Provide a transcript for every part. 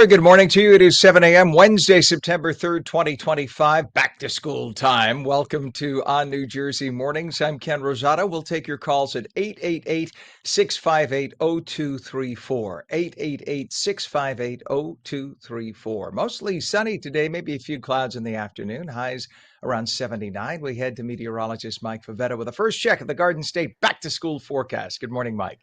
Very good morning to you. It is 7 a.m. Wednesday, September 3rd, 2025. Back to school time. Welcome to On New Jersey Mornings. I'm Ken Rosato. We'll take your calls at 888-658-0234. 888-658-0234. Mostly sunny today, maybe a few clouds in the afternoon. Highs around 79. We head to meteorologist Mike Favetta with a first check of the Garden State back to school forecast. Good morning, Mike.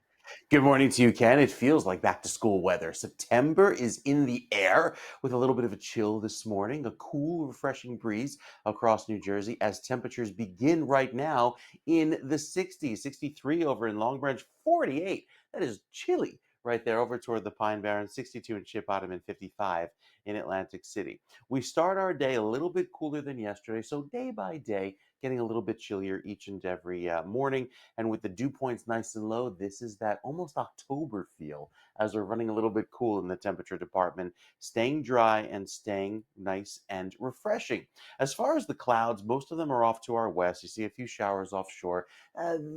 Good morning to you, Ken. It feels like back to school weather. September is in the air with a little bit of a chill this morning, a cool, refreshing breeze across New Jersey as temperatures begin right now in the 60s, 63 over in Long Branch, 48. That is chilly right there over toward the Pine Barrens, 62 in Ship Bottom and 55 in Atlantic City. We start our day a little bit cooler than yesterday, so day by day, getting a little bit chillier each and every morning. And with the dew points nice and low, this is that almost October feel as we're running a little bit cool in the temperature department, staying dry and staying nice and refreshing. As far as the clouds, most of them are off to our west. You see a few showers offshore.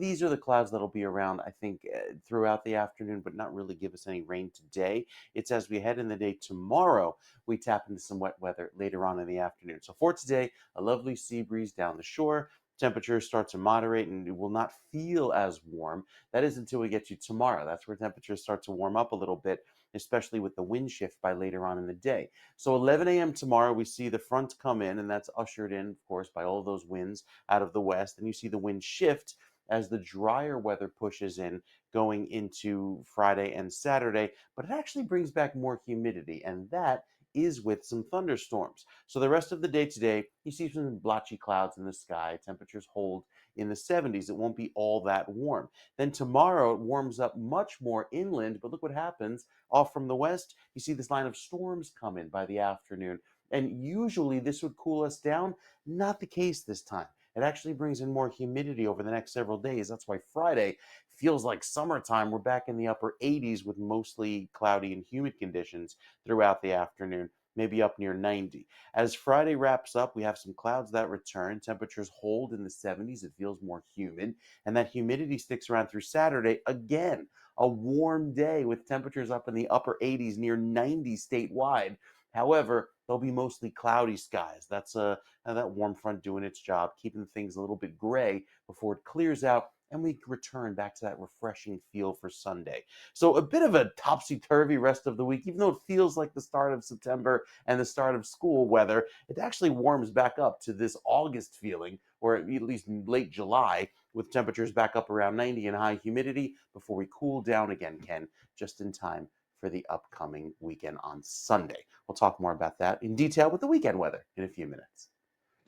These are the clouds that'll be around, I think, throughout the afternoon, but not really give us any rain today. It's as we head in the day tomorrow, we tap into some wet weather later on in the afternoon. So for today, a lovely sea breeze down the shore. Temperatures start to moderate and it will not feel as warm. That is until we get to tomorrow. That's where temperatures start to warm up a little bit, especially with the wind shift by later on in the day. So 11 a.m. tomorrow, we see the front come in, and that's ushered in, of course, by all of those winds out of the west. And you see the wind shift as the drier weather pushes in going into Friday and Saturday, but it actually brings back more humidity, and that is with some thunderstorms. So the rest of the day today, you see some blotchy clouds in the sky. Temperatures hold in the 70s. It won't be all that warm. Then tomorrow it warms up much more inland, but look what happens off from the west. You see this line of storms come in by the afternoon. And usually this would cool us down. Not the case this time. It actually brings in more humidity over the next several days. That's why Friday feels like summertime. We're back in the upper 80s with mostly cloudy and humid conditions throughout the afternoon, maybe up near 90. As Friday wraps up, we have some clouds that return. Temperatures hold in the 70s. It feels more humid, and that humidity sticks around through Saturday. Again, a warm day with temperatures up in the upper 80s, near 90 statewide. However, there'll be mostly cloudy skies. That's that warm front doing its job, keeping things a little bit gray before it clears out and we return back to that refreshing feel for Sunday. So a bit of a topsy-turvy rest of the week, even though it feels like the start of September and the start of school weather, it actually warms back up to this August feeling, or at least late July, with temperatures back up around 90 and high humidity before we cool down again, Ken, just in time for the upcoming weekend on Sunday. We'll talk more about that in detail with the weekend weather in a few minutes.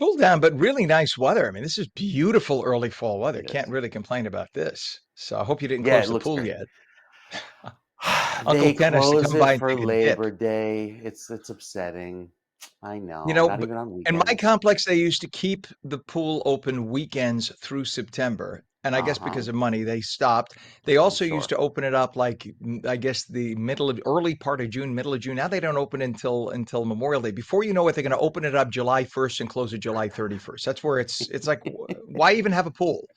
Cool down, but really nice weather. I mean, this is beautiful early fall weather. It Can't is. really complain about this. So I hope you didn't Yeah, close it the looks pool great. yet. Uncle They Ken has to close come it by and for take a dip. Labor Day. It's upsetting. I You know, know, not but even on in my weekends. complex, they used to keep the pool open weekends through September. And I guess Uh-huh. because of money, they stopped. They I'm also used sure. to open it up like I guess the early part of June, middle of June. Now they don't open until Memorial Day. Before you know it, they're going to open it up July 1st and close it July 31st. That's where it's like, why even have a pool?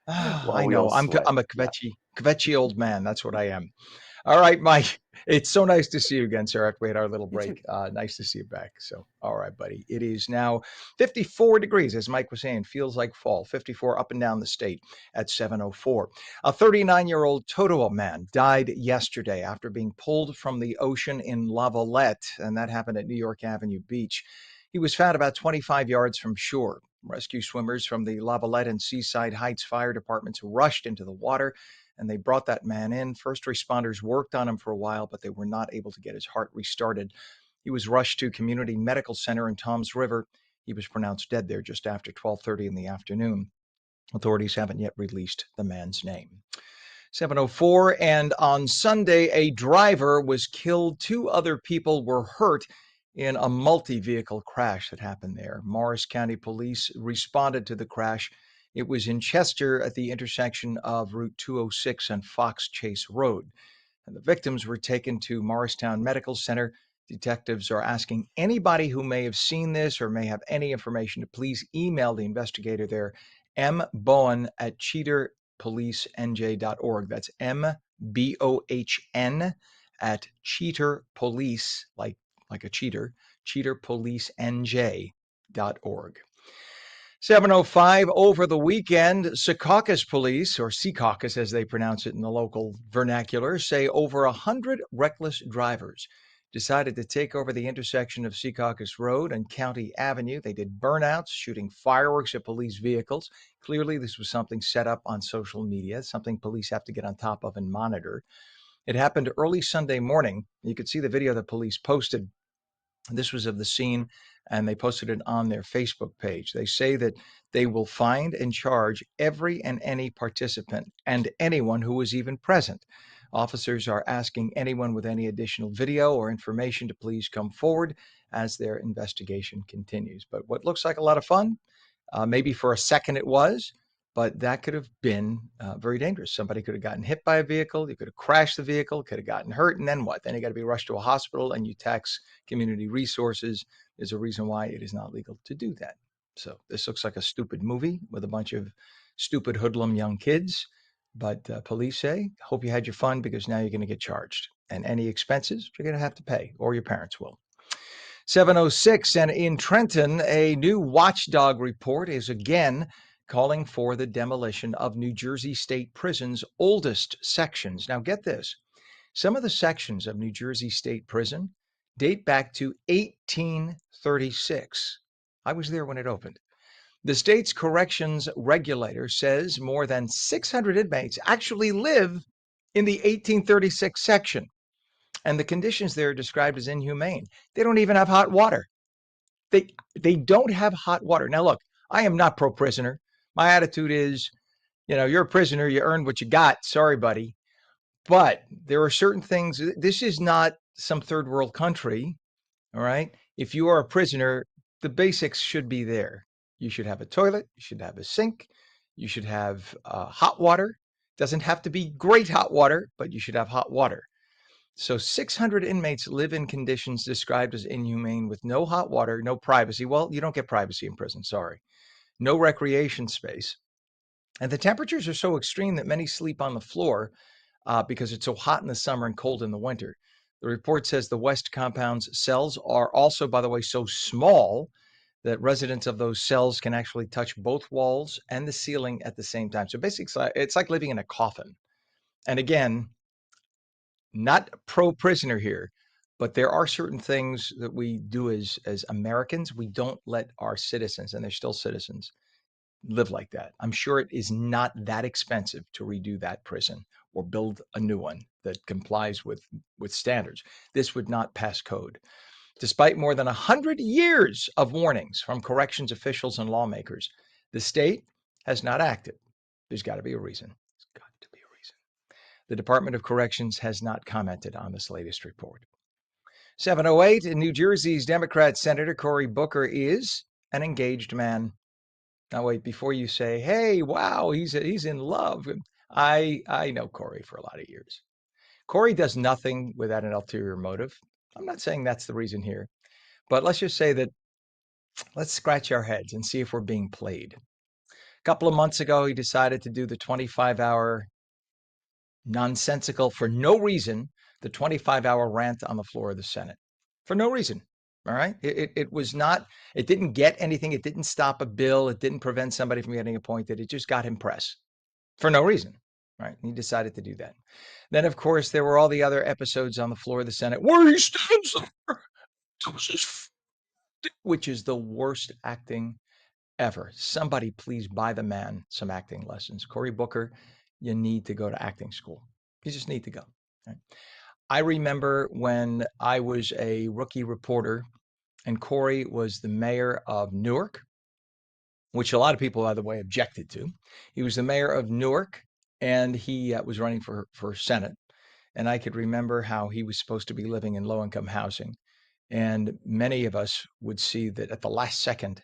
Ah, Well, I we all know. sweat. I'm a Yeah. kvetchy old man. That's what I am. All right, Mike. It's so nice to see you again, sir. After we had our little You too. break. Nice to see you back. So, all right, buddy. It is now 54 degrees, as Mike was saying. Feels like fall. 54 up and down the state at 7:04. A 39-year-old Totowa man died yesterday after being pulled from the ocean in Lavalette, and that happened at New York Avenue Beach. He was found about 25 yards from shore. Rescue swimmers from the Lavalette and Seaside Heights fire departments rushed into the water and they brought that man in. First responders worked on him for a while, but they were not able to get his heart restarted. He was rushed to Community Medical Center in Toms River. He was pronounced dead there just after 12:30 in the afternoon. Authorities haven't yet released the man's name. 7:04, and on Sunday a driver was killed. Two other people were hurt in a multi-vehicle crash that happened there. Morris County Police responded to the crash. It was in Chester at the intersection of Route 206 and Fox Chase Road. And the victims were taken to Morristown Medical Center. Detectives are asking anybody who may have seen this or may have any information to please email the investigator there, mbohn at cheaterpolicenj.org. That's MBOHN at cheaterpolice, like like a cheater, cheaterpolicenj.org. 7:05 over the weekend, Secaucus police, or Secaucus as they pronounce it in the local vernacular, say over 100 reckless drivers decided to take over the intersection of Secaucus Road and County Avenue. They did burnouts, shooting fireworks at police vehicles. Clearly, this was something set up on social media, something police have to get on top of and monitor. It happened early Sunday morning. You could see the video that police posted. This was of the scene, and they posted it on their Facebook page. They say that they will find and charge every and any participant and anyone who was even present. Officers are asking anyone with any additional video or information to please come forward as their investigation continues. But what looks like a lot of fun, maybe for a second it was, but that could have been very dangerous. Somebody could have gotten hit by a vehicle. You could have crashed the vehicle, could have gotten hurt, and then what? Then you got to be rushed to a hospital and you tax community resources. There's a reason why it is not legal to do that. So this looks like a stupid movie with a bunch of stupid hoodlum young kids. But police say, hope you had your fun because now you're going to get charged. And any expenses you're going to have to pay, or your parents will. 7:06, and in Trenton, a new watchdog report is again calling for the demolition of New Jersey State Prison's oldest sections. Now, get this. Some of the sections of New Jersey State Prison date back to 1836. I was there when it opened. The state's corrections regulator says more than 600 inmates actually live in the 1836 section, and the conditions there are described as inhumane. They don't even have hot water. They don't have hot water. Now, look, I am not pro-prisoner. My attitude is, you're a prisoner, you earned what you got. Sorry, buddy. But there are certain things. This is not some third world country. All right. If you are a prisoner, the basics should be there. You should have a toilet. You should have a sink. You should have hot water. Doesn't have to be great hot water, but you should have hot water. So 600 inmates live in conditions described as inhumane with no hot water, no privacy. Well, you don't get privacy in prison, sorry. No recreation space. And the temperatures are so extreme that many sleep on the floor because it's so hot in the summer and cold in the winter. The report says the West Compound's cells are also, by the way, so small that residents of those cells can actually touch both walls and the ceiling at the same time. So basically, it's like living in a coffin. And again, not pro-prisoner here, but there are certain things that we do as Americans. We don't let our citizens, and they're still citizens, live like that. I'm sure it is not that expensive to redo that prison or build a new one that complies with standards. This would not pass code. Despite more than 100 years of warnings from corrections officials and lawmakers, the state has not acted. There's got to be a reason. There's got to be a reason. The Department of Corrections has not commented on this latest report. 7:08, in New Jersey's Democrat Senator Cory Booker is an engaged man. Now wait, before you say, "Hey, wow, he's in love." I know Cory for a lot of years. Cory does nothing without an ulterior motive. I'm not saying that's the reason here, but let's just say that let's scratch our heads and see if we're being played. A couple of months ago, he decided to do the 25-hour nonsensical, for no reason, the 25-hour rant on the floor of the Senate. For no reason. All right. It was not, it didn't get anything. It didn't stop a bill. It didn't prevent somebody from getting appointed. It just got him press for no reason. Right. He decided to do that. Then, of course, there were all the other episodes on the floor of the Senate where he stands there, which is the worst acting ever. Somebody please buy the man some acting lessons. Cory Booker, you need to go to acting school. You just need to go. Right? I remember when I was a rookie reporter and Cory was the mayor of Newark, which a lot of people, by the way, objected to. He was the mayor of Newark, and he was running for Senate. And I could remember how he was supposed to be living in low-income housing. And many of us would see that at the last second,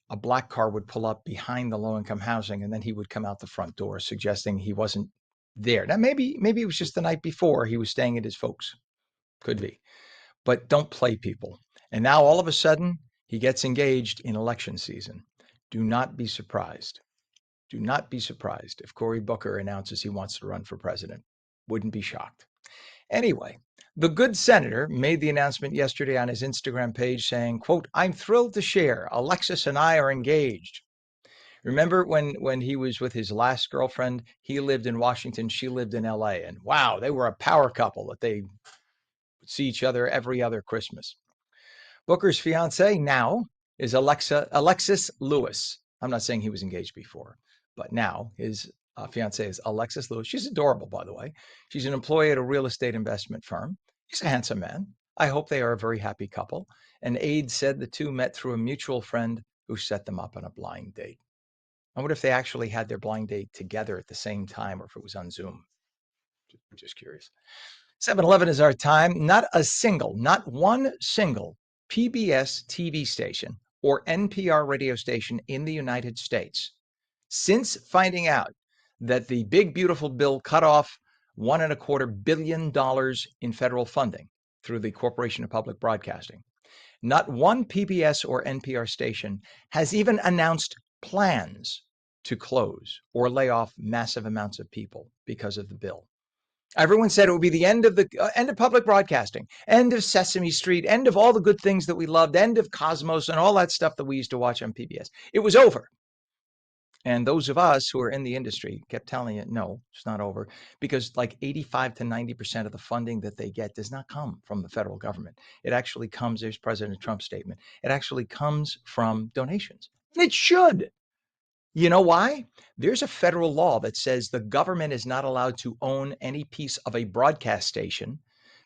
a black car would pull up behind the low-income housing, and then he would come out the front door, suggesting he wasn't there. Now, maybe it was just the night before he was staying at his folks. Could be. But don't play people. And now all of a sudden, he gets engaged in election season. Do not be surprised. Do not be surprised if Cory Booker announces he wants to run for president. Wouldn't be shocked. Anyway, The good senator made the announcement yesterday on his Instagram page saying, quote, "I'm thrilled to share. Alexis and I are engaged." Remember when he was with his last girlfriend? He lived in Washington, she lived in LA. And wow, they were a power couple that they would see each other every other Christmas. Booker's fiance now is Alexis Lewis. I'm not saying he was engaged before, but now his fiance is Alexis Lewis. She's adorable, by the way. She's an employee at a real estate investment firm. He's a handsome man. I hope they are a very happy couple. An aide said the two met through a mutual friend who set them up on a blind date. I wonder if they actually had their blind date together at the same time or if it was on Zoom. I'm just curious. 7-Eleven is our time. Not one single PBS TV station or NPR radio station in the United States, since finding out that the big beautiful bill cut off $1.25 billion in federal funding through the Corporation of Public Broadcasting, not one PBS or NPR station has even announced plans to close or lay off massive amounts of people because of the bill. Everyone said it would be the end of public broadcasting, end of Sesame Street, end of all the good things that we loved, end of Cosmos and all that stuff that we used to watch on PBS. It was over. And those of us who are in the industry kept telling it, no, it's not over, because like 85 to 90% of the funding that they get does not come from the federal government. It actually comes, there's President Trump's statement, it actually comes from donations. It should. You know why? There's a federal law that says the government is not allowed to own any piece of a broadcast station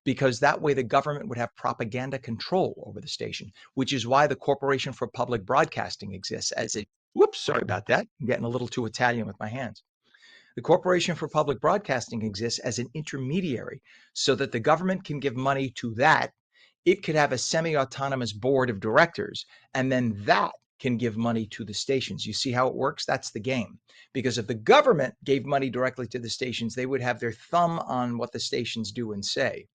because that way the government would have propaganda control over the station, which is why the Corporation for Public Broadcasting exists as a, whoops, sorry about that. I'm getting a little too Italian with my hands. The Corporation for Public Broadcasting exists as an intermediary so that the government can give money to that. It could have a semi-autonomous board of directors, and then that can give money to the stations. You see how it works? That's the game. Because if the government gave money directly to the stations, they would have their thumb on what the stations do and say.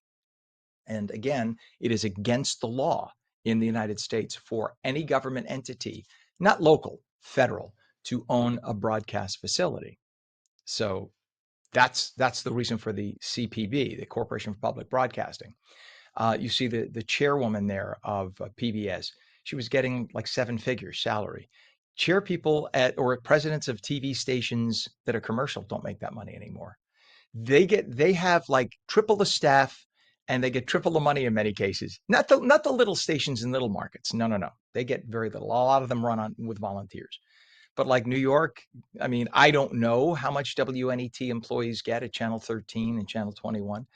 And again, it is against the law in the United States for any government entity, not local, federal, to own a broadcast facility. So that's the reason for the CPB, the Corporation for Public Broadcasting. You see the chairwoman there of PBS. She was getting like 7-figure salary. Chair people or presidents of TV stations that are commercial don't make that money anymore. They have like triple the staff and they get triple the money in many cases. Not the little stations in little markets. No. They get very little. A lot of them run with volunteers. But like New York, I mean, I don't know how much WNET employees get at Channel 13 and Channel 21.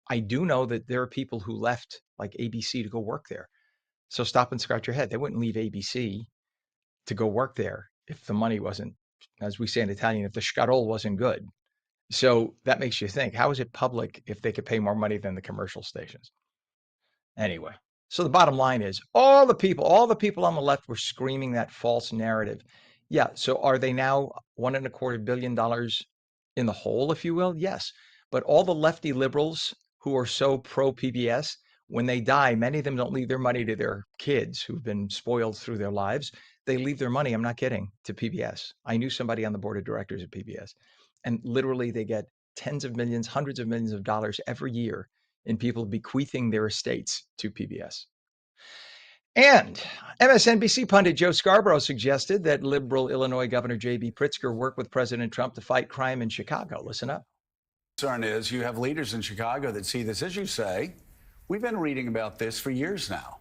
I do know that there are people who left like ABC to go work there. So stop and scratch your head. They wouldn't leave ABC to go work there if the money wasn't, as we say in Italian, if the scarol wasn't good. So that makes you think, how is it public if they could pay more money than the commercial stations? Anyway, so the bottom line is all the people on the left were screaming that false narrative. Yeah. So are they now $1.25 billion in the hole, if you will? Yes. But all the lefty liberals who are so pro PBS, when they die, many of them don't leave their money to their kids who've been spoiled through their lives. They leave their money, I'm not kidding, to PBS. I knew somebody on the board of directors at PBS, and literally they get tens of millions, hundreds of millions of dollars every year in people bequeathing their estates to PBS. And MSNBC pundit Joe Scarborough suggested that liberal Illinois Governor J.B. Pritzker work with President Trump to fight crime in Chicago. Listen up. Concern is you have leaders in Chicago that see this, as you say. We've been reading about this for years now,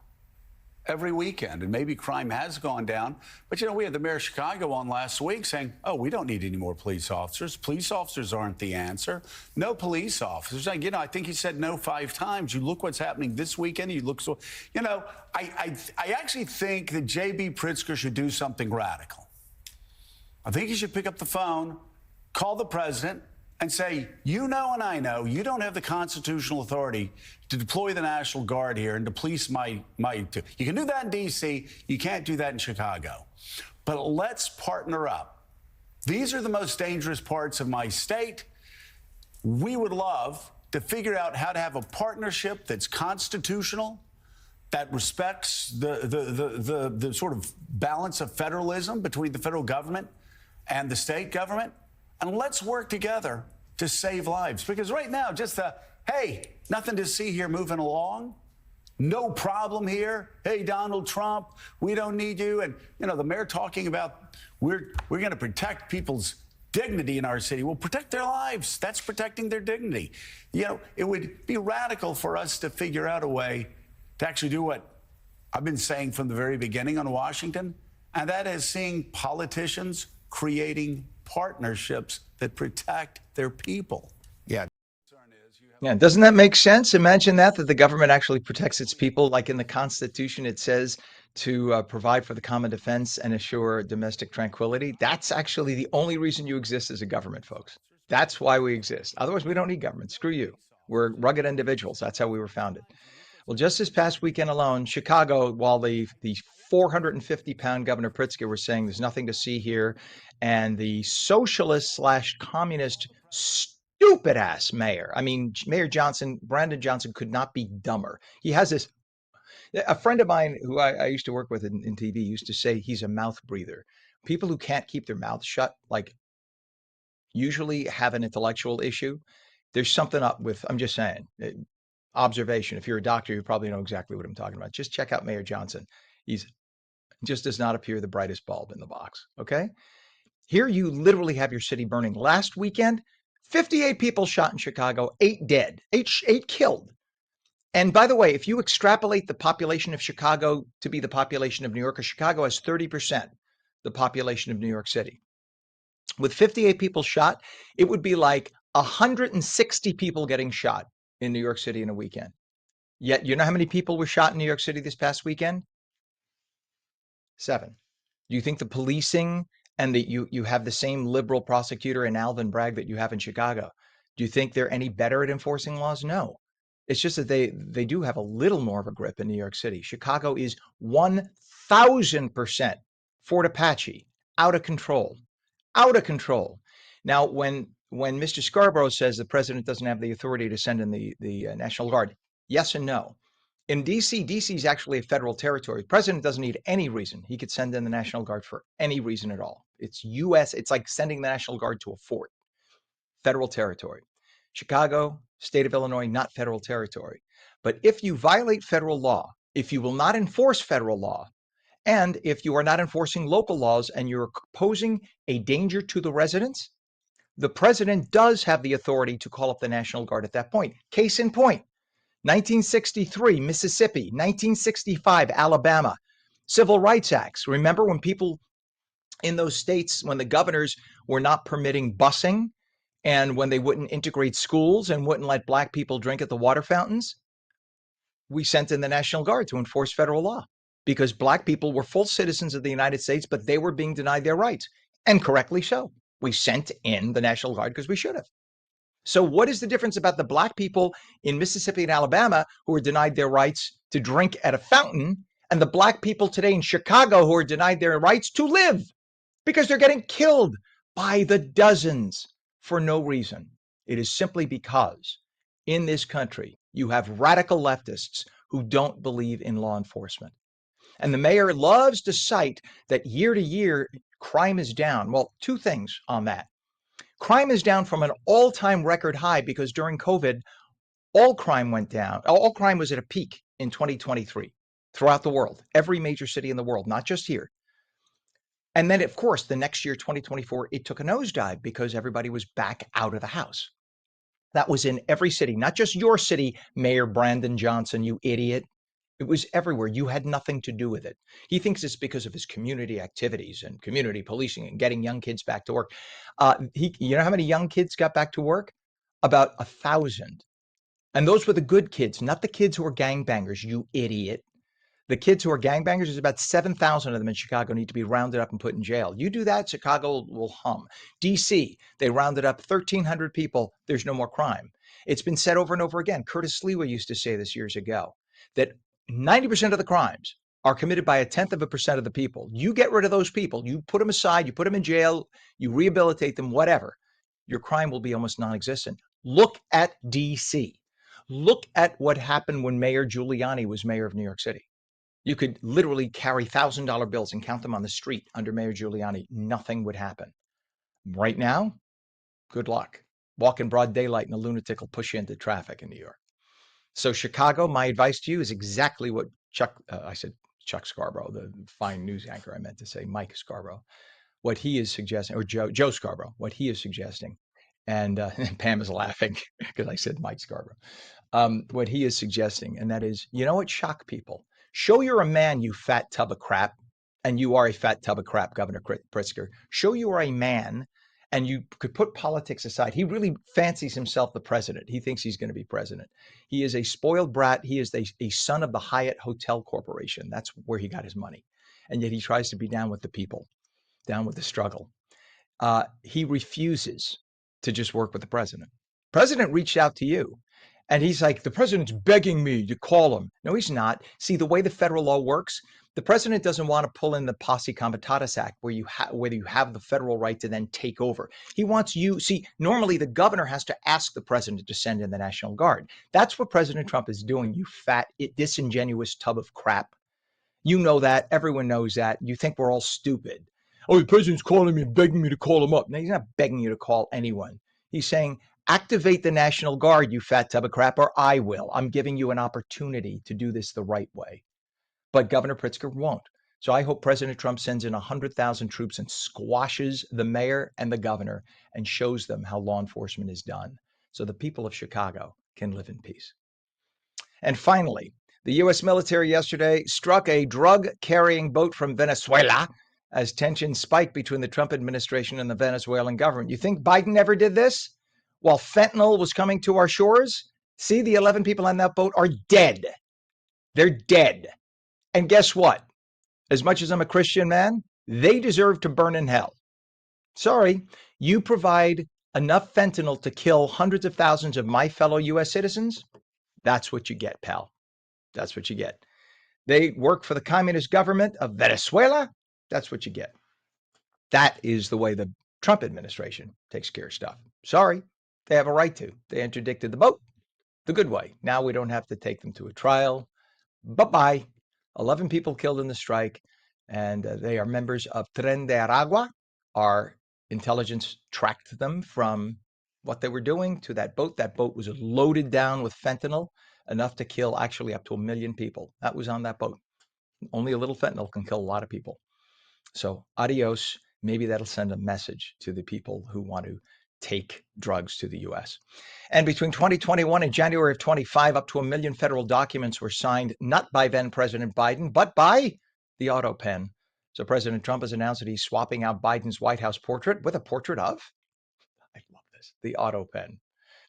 every weekend, and maybe crime has gone down. But, you know, we had the mayor of Chicago on last week saying, oh, we don't need any more police officers. Police officers aren't the answer. No police officers. You know, I think he said no 5 times. You look what's happening this weekend. You look so, you know, I actually think that J.B. Pritzker should do something radical. I think he should pick up the phone, call the president, and say, you know and I know you don't have the constitutional authority to deploy the National Guard here and to police my. You can do that in D.C. You can't do that in Chicago. But let's partner up. These are the most dangerous parts of my state. We would love to figure out how to have a partnership that's constitutional, that respects the sort of balance of federalism between the federal government and the state government. And let's work together to save lives. Because right now, just the Hey, nothing to see here, moving along. No problem here. Hey, Donald Trump, we don't need you. And, the mayor talking about we're going to protect people's dignity in our city. Well, protect their lives. That's protecting their dignity. It would be radical for us to figure out a way to actually do what I've been saying from the very beginning on Washington, and that is seeing politicians creating partnerships that protect their people. Yeah. Yeah, doesn't that make sense? Imagine that the government actually protects its people. Like in the Constitution, it says to provide for the common defense and assure domestic tranquility. That's actually the only reason you exist as a government, folks. That's why we exist. Otherwise, we don't need government. Screw you. We're rugged individuals. That's how we were founded. Well, just this past weekend alone, Chicago, while the 450-pound Governor Pritzker was saying there's nothing to see here, and the socialist slash communist stupid ass mayor. I mean, Mayor Johnson, Brandon Johnson, could not be dumber. He has this. A friend of mine who I used to work with in TV used to say he's a mouth breather. People who can't keep their mouth shut, like, usually have an intellectual issue. There's something up with, I'm just saying, observation. If you're a doctor, you probably know exactly what I'm talking about. Just check out Mayor Johnson. He's just does not appear the brightest bulb in the box. Okay. Here you literally have your city burning. Last weekend, 58 people shot in Chicago, 8 dead, eight killed. And by the way, if you extrapolate the population of Chicago to be the population of New York, Chicago has 30% the population of New York City. With 58 people shot, it would be like 160 people getting shot in New York City in a weekend. Yet, you know how many people were shot in New York City this past weekend? 7. Do you think the policing and that you have the same liberal prosecutor in Alvin Bragg that you have in Chicago? Do you think they're any better at enforcing laws? No. It's just that they do have a little more of a grip in New York City. Chicago is 1,000% Fort Apache, out of control, out of control. Now, when Mr. Scarborough says the president doesn't have the authority to send in the National Guard, yes and no. In DC, DC is actually a federal territory. The president doesn't need any reason. He could send in the National Guard for any reason at all. It's U.S. It's like sending the National Guard to a fort. Federal territory. Chicago, state of Illinois, not federal territory. But if you violate federal law, if you will not enforce federal law, and if you are not enforcing local laws and you're posing a danger to the residents, the president does have the authority to call up the National Guard at that point. Case in point, 1963, Mississippi, 1965, Alabama, Civil Rights Acts. Remember when people in those states, when the governors were not permitting busing and when they wouldn't integrate schools and wouldn't let Black people drink at the water fountains? We sent in the National Guard to enforce federal law because Black people were full citizens of the United States, but they were being denied their rights, and correctly so. We sent in the National Guard because we should have. So what is the difference about the Black people in Mississippi and Alabama who are denied their rights to drink at a fountain and the Black people today in Chicago who are denied their rights to live because they're getting killed by the dozens for no reason? It is simply because in this country, you have radical leftists who don't believe in law enforcement. And the mayor loves to cite that year to year, crime is down. Well, two things on that. Crime is down from an all-time record high because during COVID, all crime went down. All crime was at a peak in 2023 throughout the world, every major city in the world, not just here. And then, of course, the next year, 2024, it took a nosedive because everybody was back out of the house. That was in every city, not just your city, Mayor Brandon Johnson, you idiot. It was everywhere. You had nothing to do with it. He thinks it's because of his community activities and community policing and getting young kids back to work. You know how many young kids got back to work? About 1,000. And those were the good kids, not the kids who are gangbangers, you idiot. The kids who are gangbangers, there's about 7,000 of them in Chicago need to be rounded up and put in jail. You do that, Chicago will hum. DC, they rounded up 1,300 people. There's no more crime. It's been said over and over again. Curtis Sliwa used to say this years ago, that 90% of the crimes are committed by 0.1% of the people. You get rid of those people, you put them aside, you put them in jail, you rehabilitate them, whatever. Your crime will be almost non-existent. Look at DC. Look at what happened when Mayor Giuliani was mayor of New York City. You could literally carry $1,000 bills and count them on the street under Mayor Giuliani. Nothing would happen. Right now, good luck. Walk in broad daylight and a lunatic will push you into traffic in New York. So Chicago, my advice to you is exactly what I said Chuck Scarborough, the fine news anchor, I meant to say Mike Scarborough, what he is suggesting, or Joe Scarborough, what he is suggesting. And Pam is laughing because I said Mike Scarborough. What he is suggesting, and that is, you know what, shock people. Show you're a man, you fat tub of crap, and you are a fat tub of crap, Governor Pritzker. Show you are a man, and you could put politics aside. He really fancies himself the president. He thinks he's going to be president. He is a spoiled brat. He is a son of the Hyatt Hotel Corporation. That's where he got his money. And yet he tries to be down with the people, down with the struggle. He refuses to just work with the president. President reached out to you, and he's like, the president's begging me to call him. No, he's not. See, the way the federal law works, the president doesn't want to pull in the Posse Comitatus Act, where whether you have the federal right to then take over. He wants you. See, normally the governor has to ask the president to send in the National Guard. That's what President Trump is doing. You fat, disingenuous tub of crap. You know that. Everyone knows that. You think we're all stupid. Oh, the president's calling me, begging me to call him up. No, he's not begging you to call anyone. He's saying, activate the National Guard, you fat tub of crap, or I will. I'm giving you an opportunity to do this the right way. But Governor Pritzker won't. So I hope President Trump sends in 100,000 troops and squashes the mayor and the governor and shows them how law enforcement is done so the people of Chicago can live in peace. And finally, the U.S. military yesterday struck a drug-carrying boat from Venezuela as tensions spiked between the Trump administration and the Venezuelan government. You think Biden ever did this? While fentanyl was coming to our shores? See, the 11 people on that boat are dead. They're dead. And guess what? As much as I'm a Christian man, they deserve to burn in hell. Sorry, you provide enough fentanyl to kill hundreds of thousands of my fellow U.S. citizens? That's what you get, pal. That's what you get. They work for the communist government of Venezuela. That's what you get. That is the way the Trump administration takes care of stuff. Sorry, they have a right to. They interdicted the boat the good way. Now we don't have to take them to a trial. Bye-bye. 11 people killed in the strike, and they are members of Tren de Aragua. Our intelligence tracked them from what they were doing to that boat. That boat was loaded down with fentanyl, enough to kill actually up to 1 million people. That was on that boat. Only a little fentanyl can kill a lot of people. So adios. Maybe that'll send a message to the people who want to take drugs to the U.S. And between 2021 and January of 25, up to 1 million federal documents were signed, not by then President Biden, but by the auto pen. So President Trump has announced that he's swapping out Biden's White House portrait with a portrait of, I love this, the auto pen,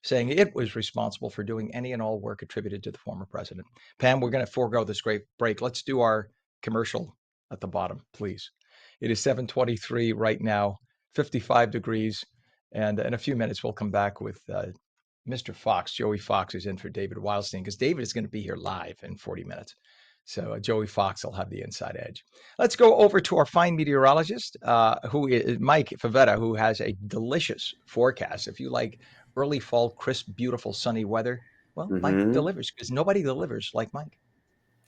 saying it was responsible for doing any and all work attributed to the former president. Pam, we're going to forego this great break. Let's do our commercial at the bottom, please. It is 7:23 right now, 55 degrees. And in a few minutes, we'll come back with Mr. Fox. Joey Fox is in for David Wildstein because David is going to be here live in 40 minutes. So Joey Fox will have the inside edge. Let's go over to our fine meteorologist, who is Mike Favetta, who has a delicious forecast. If you like early fall, crisp, beautiful, sunny weather, well, Mike delivers because nobody delivers like Mike.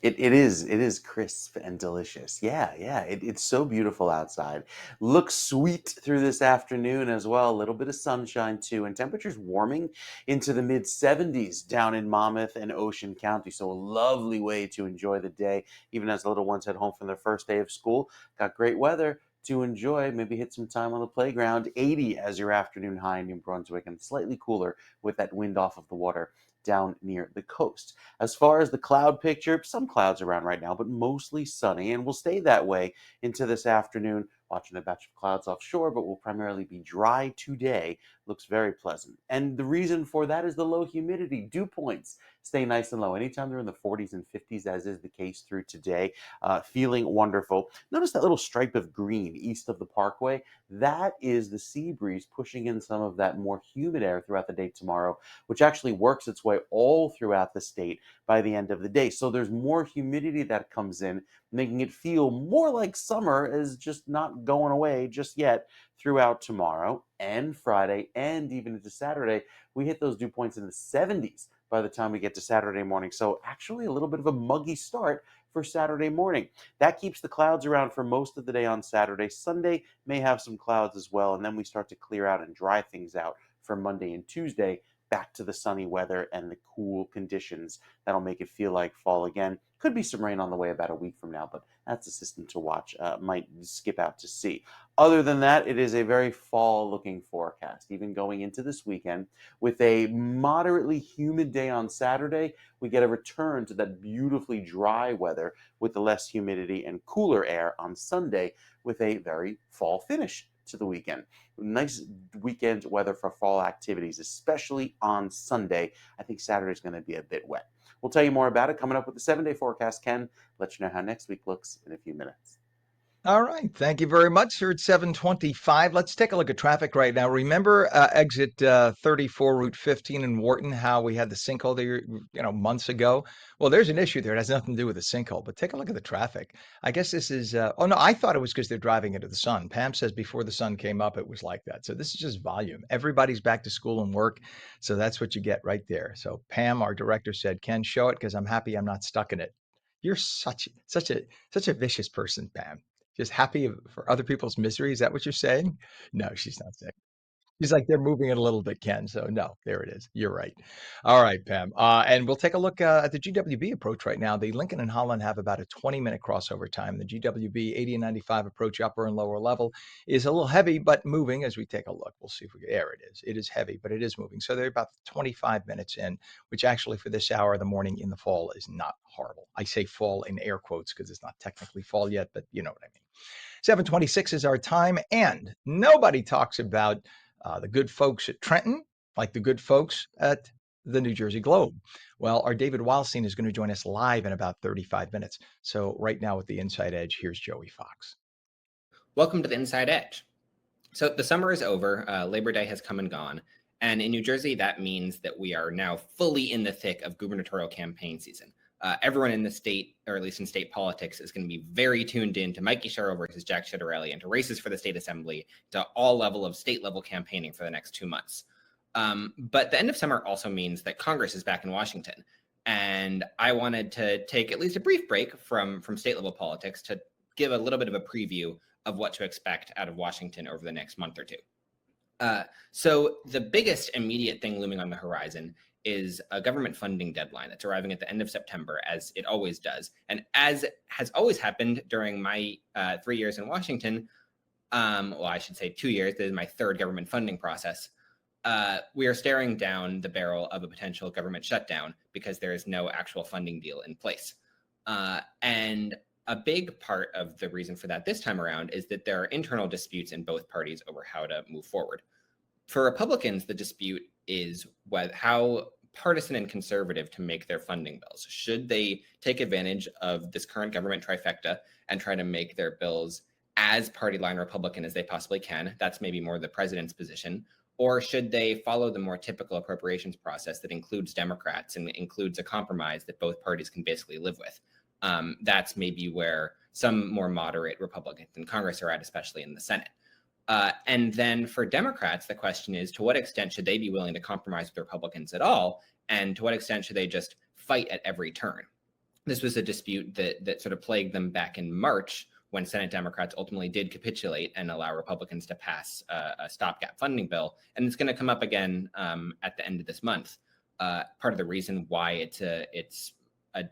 It is crisp and delicious. Yeah, it's so beautiful outside. Looks sweet through this afternoon as well. A little bit of sunshine too, and temperatures warming into the mid 70s down in Monmouth and Ocean County. So a lovely way to enjoy the day, even as the little ones head home from their first day of school. Got great weather to enjoy. Maybe hit some time on the playground. 80 as your afternoon high in New Brunswick, and slightly cooler with that wind off of the water down near the coast. As far as the cloud picture, some clouds around right now, but mostly sunny, and will stay that way into this afternoon. Watching a batch of clouds offshore, but will primarily be dry today. Looks very pleasant. And the reason for that is the low humidity. Dew points stay nice and low. Anytime they're in the 40s and 50s, as is the case through today, feeling wonderful. Notice that little stripe of green east of the parkway. That is the sea breeze pushing in some of that more humid air throughout the day tomorrow, which actually works its way all throughout the state by the end of the day. So there's more humidity that comes in, making it feel more like summer is just not going away just yet throughout tomorrow and Friday and even into Saturday. We hit those dew points in the 70s by the time we get to Saturday morning. So actually a little bit of a muggy start for Saturday morning. That keeps the clouds around for most of the day on Saturday. Sunday may have some clouds as well, and then we start to clear out and dry things out for Monday and Tuesday, back to the sunny weather and the cool conditions that'll make it feel like fall again. Could be some rain on the way about a week from now, but that's a system to watch. Might skip out to sea. Other than that, it is a very fall-looking forecast, even going into this weekend. With a moderately humid day on Saturday, we get a return to that beautifully dry weather with the less humidity and cooler air on Sunday, with a very fall finish to the weekend. Nice weekend weather for fall activities, especially on Sunday. I think Saturday's going to be a bit wet. We'll tell you more about it coming up with the 7-day forecast. Ken, let you know how next week looks in a few minutes. All right. Thank you very much. Here at 7:25. Let's take a look at traffic right now. Remember exit 34, Route 15 in Wharton, how we had the sinkhole there, months ago? Well, there's an issue there. It has nothing to do with the sinkhole, but take a look at the traffic. I guess this is, oh no, I thought it was because they're driving into the sun. Pam says before the sun came up, it was like that. So this is just volume. Everybody's back to school and work. So that's what you get right there. So Pam, our director, said, Ken, show it because I'm happy I'm not stuck in it. You're such a vicious person, Pam. Just happy for other people's misery? Is that what you're saying? No, she's not saying. She's like, they're moving it a little bit, Ken. So no, there it is. You're right. All right, Pam. And we'll take a look at the GWB approach right now. The Lincoln and Holland have about a 20-minute crossover time. The GWB 80 and 95 approach upper and lower level is a little heavy, but moving as we take a look. We'll see if we there it is. It is heavy, but it is moving. So they're about 25 minutes in, which actually for this hour of the morning in the fall is not horrible. I say fall in air quotes because it's not technically fall yet, but you know what I mean. 7:26 is our time, and nobody talks about the good folks at Trenton like the good folks at the New Jersey Globe. Well, our David Wildstein is going to join us live in about 35 minutes. So right now with the Inside Edge, here's Joey Fox. Welcome to the Inside Edge. So the summer is over. Labor Day has come and gone. And in New Jersey, that means that we are now fully in the thick of gubernatorial campaign season. Everyone in the state, or at least in state politics, is going to be very tuned in to Mikey Sherrill versus Jack Ciattarelli and to races for the state assembly, to all level of state level campaigning for the next 2 months. But the end of summer also means that Congress is back in Washington. And I wanted to take at least a brief break from state level politics to give a little bit of a preview of what to expect out of Washington over the next month or two. So the biggest immediate thing looming on the horizon is a government funding deadline that's arriving at the end of September, as it always does. And as has always happened during my 3 years in Washington, well, I should say 2 years, this is my third government funding process, we are staring down the barrel of a potential government shutdown because there is no actual funding deal in place. And a big part of the reason for that this time around is that there are internal disputes in both parties over how to move forward. For Republicans, the dispute is how partisan and conservative to make their funding bills. Should they take advantage of this current government trifecta and try to make their bills as party line Republican as they possibly can? That's maybe more the president's position. Or should they follow the more typical appropriations process that includes Democrats and includes a compromise that both parties can basically live with? That's maybe where some more moderate Republicans in Congress are at, especially in the Senate. And then for Democrats, the question is, to what extent should they be willing to compromise with Republicans at all? And to what extent should they just fight at every turn? This was a dispute that sort of plagued them back in March when Senate Democrats ultimately did capitulate and allow Republicans to pass a stopgap funding bill. And it's going to come up again at the end of this month. Part of the reason why it's a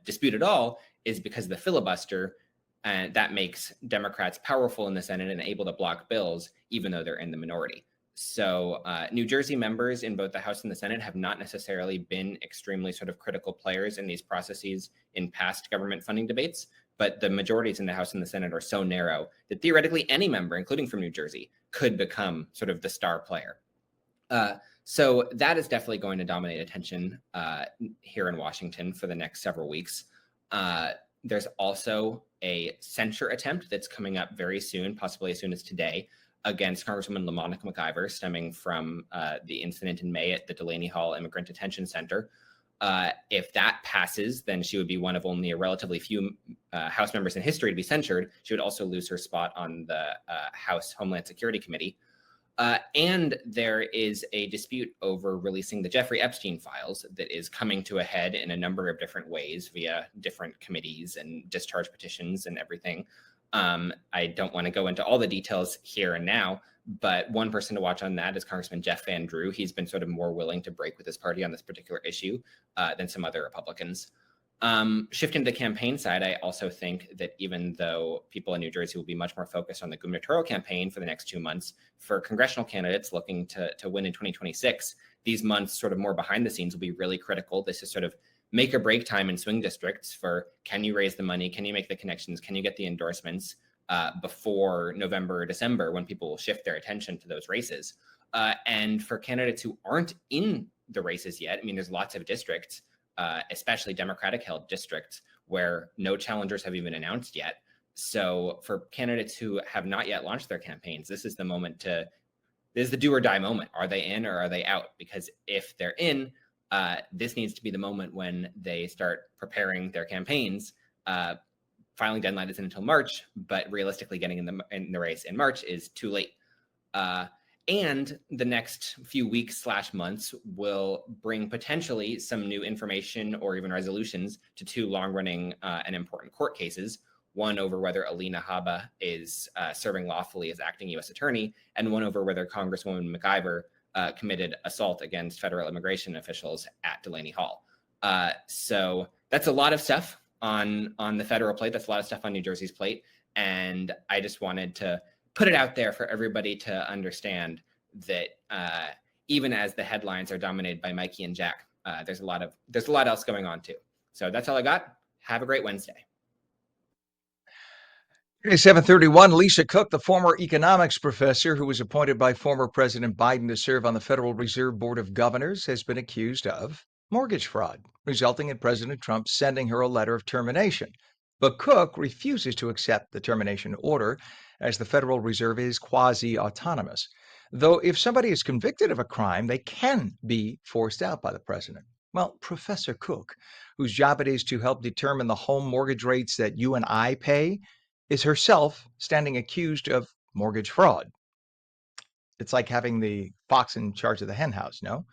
dispute at all is because of the filibuster. And that makes Democrats powerful in the Senate and able to block bills, even though they're in the minority. So New Jersey members in both the House and the Senate have not necessarily been extremely sort of critical players in these processes in past government funding debates. But the majorities in the House and the Senate are so narrow that theoretically any member, including from New Jersey, could become sort of the star player. So that is definitely going to dominate attention here in Washington for the next several weeks. There's also a censure attempt that's coming up very soon, possibly as soon as today, against Congresswoman LaMonica McIver, stemming from the incident in May at the Delaney Hall Immigrant Detention Center. If that passes, then she would be one of only a relatively few House members in history to be censured. She would also lose her spot on the House Homeland Security Committee. And there is a dispute over releasing the Jeffrey Epstein files that is coming to a head in a number of different ways via different committees and discharge petitions and everything. I don't want to go into all the details here and now, But one person to watch on that is Congressman Jeff Van Drew. He's been sort of more willing to break with his party on this particular issue than some other Republicans. Shifting to the campaign side, I also think that even though people in New Jersey will be much more focused on the gubernatorial campaign for the next 2 months, for congressional candidates looking to win in 2026, these months sort of more behind the scenes will be really critical. This is sort of make or break time in swing districts for, can you raise the money? Can you make the connections? Can you get the endorsements before November or December, when people will shift their attention to those races? And for candidates who aren't in the races yet, I mean, there's lots of districts, especially Democratic-held districts, where no challengers have even announced yet. So for candidates who have not yet launched their campaigns, this is the moment this is the do or die moment. Are they in or are they out? Because if they're in, this needs to be the moment when they start preparing their campaigns. Filing deadline isn't until March, but realistically getting in the race in March is too late. And the next few weeks / months will bring potentially some new information or even resolutions to 2 long-running and important court cases. One over whether Alina Habba is serving lawfully as acting U.S. attorney, and one over whether Congresswoman McIver committed assault against federal immigration officials at Delaney Hall. So that's a lot of stuff on the federal plate. That's a lot of stuff on New Jersey's plate. And I just wanted to put it out there for everybody to understand that even as the headlines are dominated by Mikey and Jack, there's a lot else going on too. So that's all I got. Have a great Wednesday. 731, Lisa Cook, the former economics professor who was appointed by former President Biden to serve on the Federal Reserve Board of Governors, has been accused of mortgage fraud, resulting in President Trump sending her a letter of termination. But Cook refuses to accept the termination order, as the Federal Reserve is quasi-autonomous. Though if somebody is convicted of a crime, they can be forced out by the president. Well, Professor Cook, whose job it is to help determine the home mortgage rates that you and I pay, is herself standing accused of mortgage fraud. It's like having the fox in charge of the hen house, no?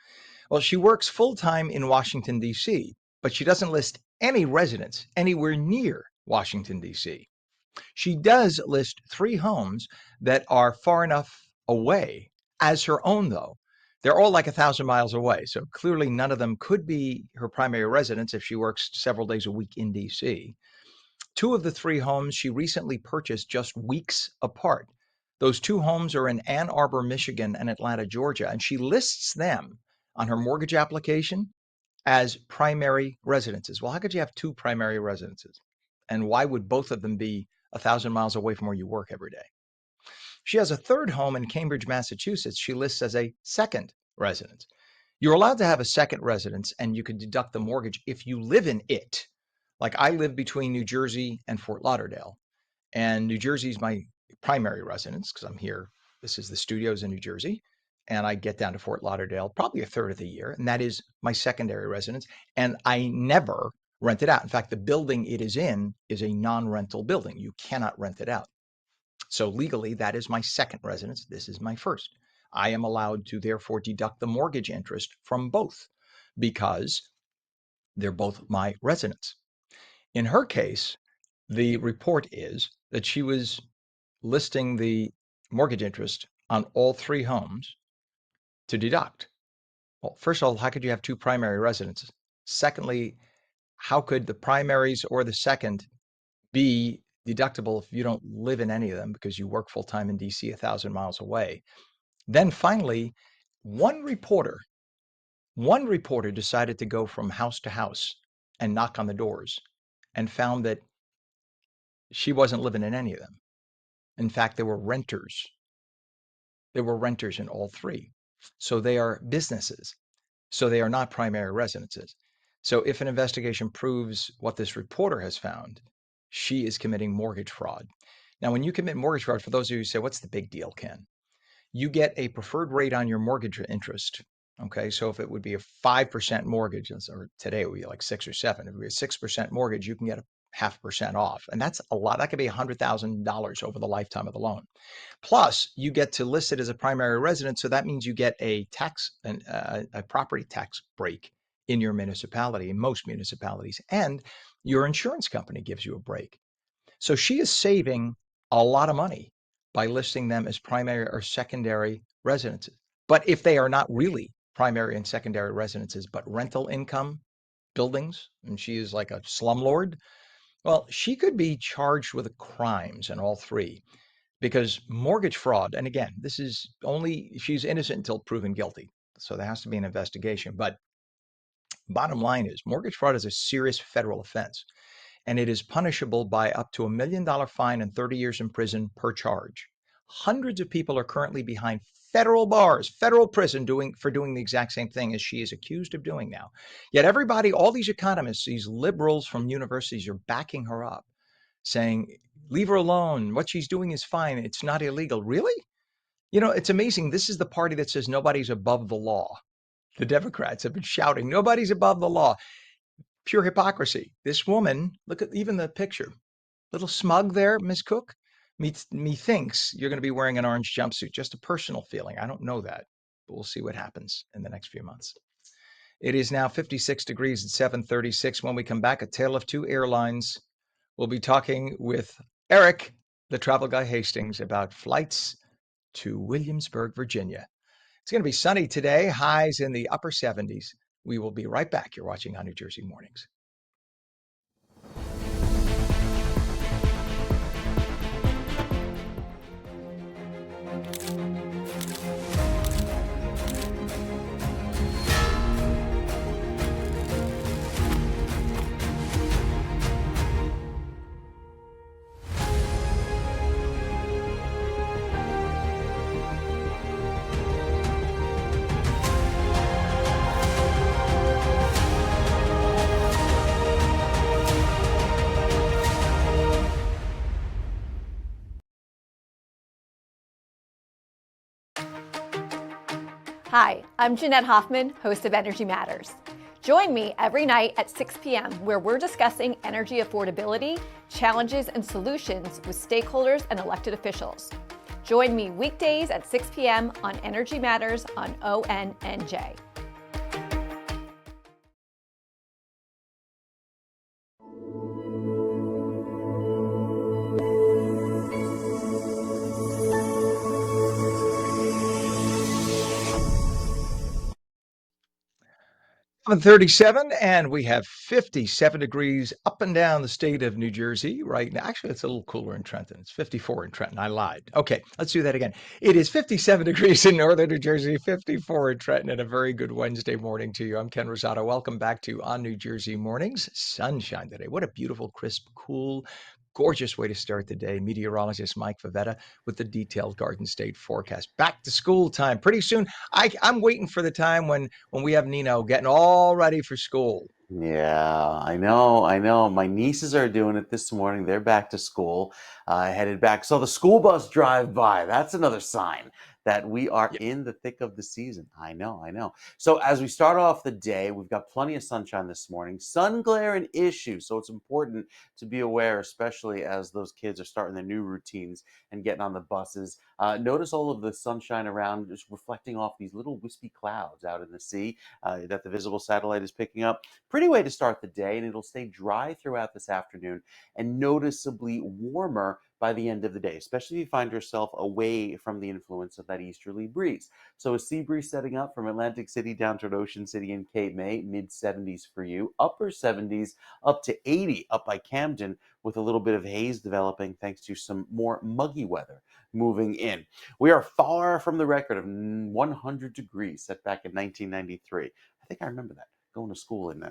Well, she works full-time in Washington, D.C., but she doesn't list any residence anywhere near Washington, D.C. She does list 3 homes that are far enough away as her own, though. They're all like 1,000 miles away, so clearly none of them could be her primary residence if she works several days a week in D.C. 2 of the 3 homes she recently purchased just weeks apart. Those 2 homes are in Ann Arbor, Michigan, and Atlanta, Georgia, and she lists them on her mortgage application as primary residences. Well, how could you have 2 primary residences? And why would both of them be 1,000 miles away from where you work every day? She has a 3rd home in Cambridge, Massachusetts. She lists as a second residence. You're allowed to have a second residence, and you can deduct the mortgage if you live in it. Like, I live between New Jersey and Fort Lauderdale, and New Jersey is my primary residence because I'm here. This is the studios in New Jersey, and I get down to Fort Lauderdale probably a third of the year, and that is my secondary residence. And I never rent it out. In fact, the building it is in is a non-rental building. You cannot rent it out. So legally, that is my second residence. This is my first. I am allowed to therefore deduct the mortgage interest from both because they're both my residence. In her case, the report is that she was listing the mortgage interest on all 3 homes to deduct. Well, first of all, how could you have 2 primary residences? Secondly, how could the primaries or the second be deductible if you don't live in any of them because you work full-time in DC 1,000 miles away? Then finally, one reporter decided to go from house to house and knock on the doors and found that she wasn't living in any of them. In fact, there were renters. There were renters in all 3. So they are businesses. So they are not primary residences. So if an investigation proves what this reporter has found, she is committing mortgage fraud. Now, when you commit mortgage fraud, for those of you who say, what's the big deal, Ken? You get a preferred rate on your mortgage interest. Okay, so if it would be a 5% mortgage, or today it would be like 6 or 7. If it would be a 6% mortgage, you can get a 0.5% off. And that's a lot. That could be $100,000 over the lifetime of the loan. Plus, you get to list it as a primary residence. So that means you get a property tax break in your municipality, in most municipalities, and your insurance company gives you a break. So she is saving a lot of money by listing them as primary or secondary residences. But if they are not really primary and secondary residences, but rental income buildings, and she is like a slumlord, well, she could be charged with crimes in all three because mortgage fraud, and again, this is only, she's innocent until proven guilty. So there has to be an investigation. But bottom line is mortgage fraud is a serious federal offense, and it is punishable by up to $1 million fine and 30 years in prison per charge. Hundreds of people are currently behind federal bars, federal prison for doing the exact same thing as she is accused of doing now. Yet everybody, all these economists, these liberals from universities are backing her up, saying, leave her alone. What she's doing is fine. It's not illegal. Really? It's amazing. This is the party that says nobody's above the law. The Democrats have been shouting, nobody's above the law. Pure hypocrisy. This woman, look at even the picture. Little smug there, Miss Cook. Methinks you're going to be wearing an orange jumpsuit. Just a personal feeling. I don't know that, but we'll see what happens in the next few months. It is now 56 degrees at 7:36. When we come back, a tale of two airlines. We'll be talking with Eric, the travel guy Hastings, about flights to Williamsburg, Virginia. It's going to be sunny today, highs in the upper 70s. We will be right back. You're watching on New Jersey Mornings. Hi, I'm Jeanette Hoffman, host of Energy Matters. Join me every night at 6 p.m. where we're discussing energy affordability, challenges, and solutions with stakeholders and elected officials. Join me weekdays at 6 p.m. on Energy Matters on ONNJ. I'm 37, and we have 57 degrees up and down the state of New Jersey right now. Actually, it's a little cooler in Trenton. It's 54 in Trenton. I lied. Okay, let's do that again. It is 57 degrees in northern New Jersey, 54 in Trenton, and a very good Wednesday morning to you. I'm Ken Rosato. Welcome back to On New Jersey Mornings. Sunshine today. What a beautiful, crisp, cool, gorgeous way to start the day. Meteorologist Mike Favetta with the detailed Garden State forecast. Back to school time pretty soon. I'm waiting for the time when we have Nino getting all ready for school. Yeah, I know. My nieces are doing it this morning. They're back to school, headed back. So the school bus drive by. That's another sign that we are in the thick of the season. I know. So as we start off the day, we've got plenty of sunshine this morning. Sun glare an issue, so it's important to be aware, especially as those kids are starting their new routines and getting on the buses. Notice all of the sunshine around, just reflecting off these little wispy clouds out in the sea that the visible satellite is picking up. Pretty way to start the day, and it'll stay dry throughout this afternoon and noticeably warmer by the end of the day, especially if you find yourself away from the influence of that easterly breeze. So a sea breeze setting up from Atlantic City down toward Ocean City and Cape May, mid 70s for you, upper 70s up to 80 up by Camden, with a little bit of haze developing thanks to some more muggy weather moving in. We are far from the record of 100 degrees set back in 1993. I think I remember that, going to school in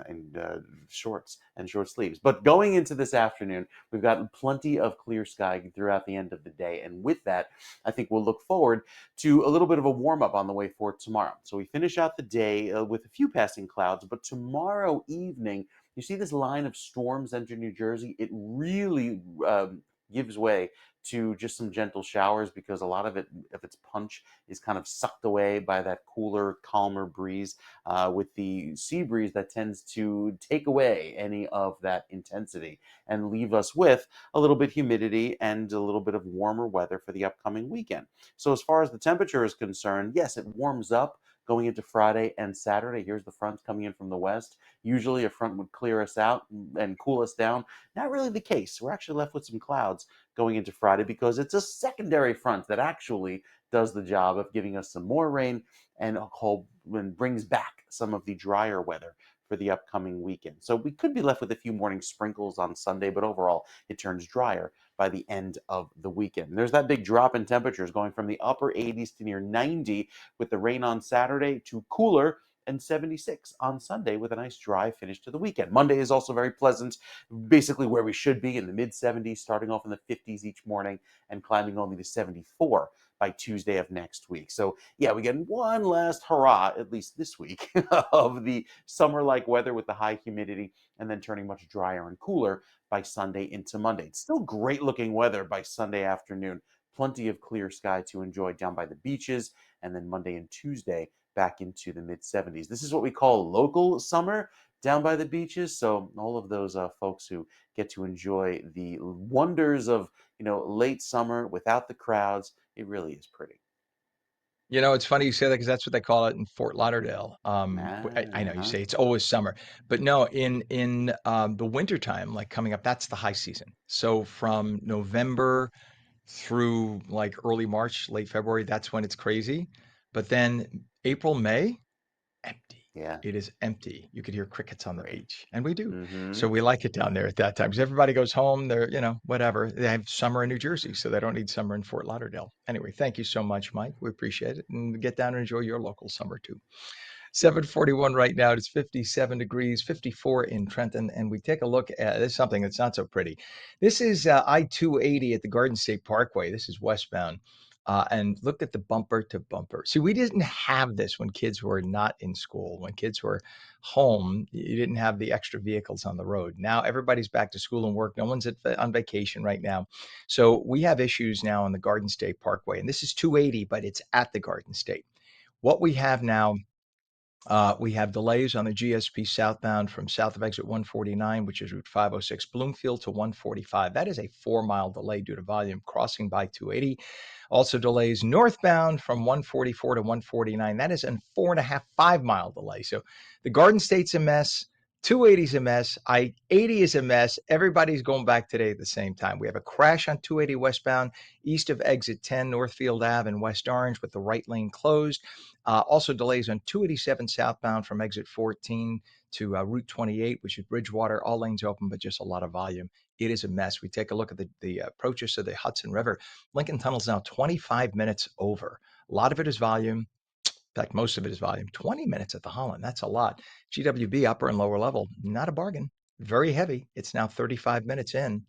shorts and short sleeves. But going into this afternoon, we've got plenty of clear sky throughout the end of the day. And with that, I think we'll look forward to a little bit of a warm up on the way for tomorrow. So we finish out the day with a few passing clouds, but tomorrow evening, you see this line of storms enter New Jersey. It really gives way to just some gentle showers because a lot of its punch is kind of sucked away by that cooler, calmer breeze with the sea breeze that tends to take away any of that intensity and leave us with a little bit humidity and a little bit of warmer weather for the upcoming weekend. So as far as the temperature is concerned, yes, it warms up going into Friday and Saturday. Here's the front coming in from the west. Usually a front would clear us out and cool us down. Not really the case. We're actually left with some clouds going into Friday because it's a secondary front that actually does the job of giving us some more rain and brings back some of the drier weather for the upcoming weekend. So we could be left with a few morning sprinkles on Sunday, but overall it turns drier by the end of the weekend. There's that big drop in temperatures going from the upper 80s to near 90 with the rain on Saturday to cooler and 76 on Sunday with a nice dry finish to the weekend. Monday is also very pleasant, basically where we should be in the mid 70s, starting off in the 50s each morning and climbing only to 74 by Tuesday of next week. So yeah, we get one last hurrah, at least this week, of the summer-like weather with the high humidity and then turning much drier and cooler by Sunday into Monday. It's still great looking weather by Sunday afternoon. Plenty of clear sky to enjoy down by the beaches, and then Monday and Tuesday back into the mid 70s. This is what we call local summer down by the beaches. So all of those folks who get to enjoy the wonders of late summer without the crowds, it really is pretty. It's funny you say that because that's what they call it in Fort Lauderdale. I know you say it's always summer, but no, in the wintertime, like coming up, that's the high season. So from November through like early March, late February, that's when it's crazy. But then April, May, empty. Yeah. It is empty. You could hear crickets on the Great. beach, and we do. Mm-hmm. So we like it down there at that time because everybody goes home. They're, whatever. They have summer in New Jersey, so they don't need summer in Fort Lauderdale. Anyway, thank you so much, Mike. We appreciate it. And get down and enjoy your local summer too. 7:41 right now. It's 57 degrees, 54 in Trenton. And we take a look at this, something that's not so pretty. This is I-280 at the Garden State Parkway. This is westbound. And look at the bumper to bumper. See, we didn't have this when kids were not in school. When kids were home, you didn't have the extra vehicles on the road. Now everybody's back to school and work. No one's on vacation right now. So we have issues now on the Garden State Parkway. And this is 280, but it's at the Garden State. What we have now, we have delays on the GSP southbound from south of exit 149, which is Route 506 Bloomfield to 145. That is a 4-mile delay due to volume crossing by 280. Also delays northbound from 144 to 149. That is a 4.5, 5-mile delay. So the Garden State's a mess. 280 is a mess. I-80 is a mess. Everybody's going back today at the same time. We have a crash on 280 westbound east of exit 10 Northfield Ave in West Orange with the right lane closed. Also delays on 287 southbound from exit 14 to Route 28, which is Bridgewater. All lanes open, but just a lot of volume. It is a mess. We take a look at the approaches to the Hudson River. Lincoln Tunnel's now 25 minutes over. A lot of it is volume. In fact, most of it is volume. 20 minutes at the Holland. That's a lot. GWB upper and lower level, not a bargain. Very heavy. It's now 35 minutes in.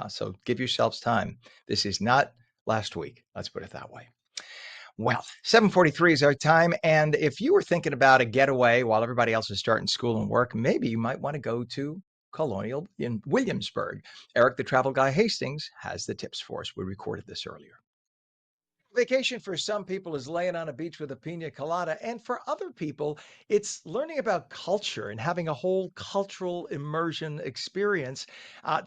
So give yourselves time. This is not last week. Let's put it that way. Well, 7:43 is our time. And if you were thinking about a getaway while everybody else is starting school and work, maybe you might want to go to Colonial in Williamsburg. Eric, the travel guy Hastings, has the tips for us. We recorded this earlier. Vacation for some people is laying on a beach with a pina colada, and for other people, it's learning about culture and having a whole cultural immersion experience.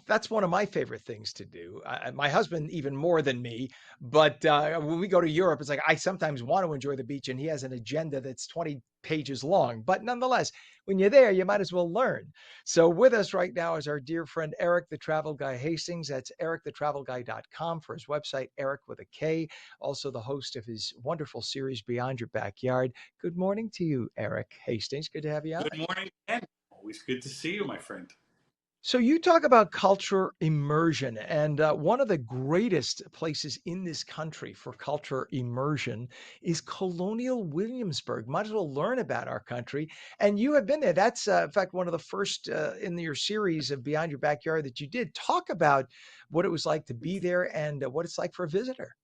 That's one of my favorite things to do. My husband, even more than me, but when we go to Europe, it's like I sometimes want to enjoy the beach, and he has an agenda that's 20 pages long. But nonetheless, when you're there, you might as well learn. So with us right now is our dear friend Eric, the travel guy Hastings. That's ericthetravelguy.com for his website, Eric with a K. Also the host of his wonderful series, Beyond Your Backyard. Good morning to you, Eric Hastings. Good to have you on. Good morning, Ken. Always good to see you, my friend. So you talk about culture immersion, and one of the greatest places in this country for culture immersion is Colonial Williamsburg. Might as well learn about our country. And you have been there. That's, in fact, one of the first in your series of Beyond Your Backyard that you did. Talk about what it was like to be there and what it's like for a visitor.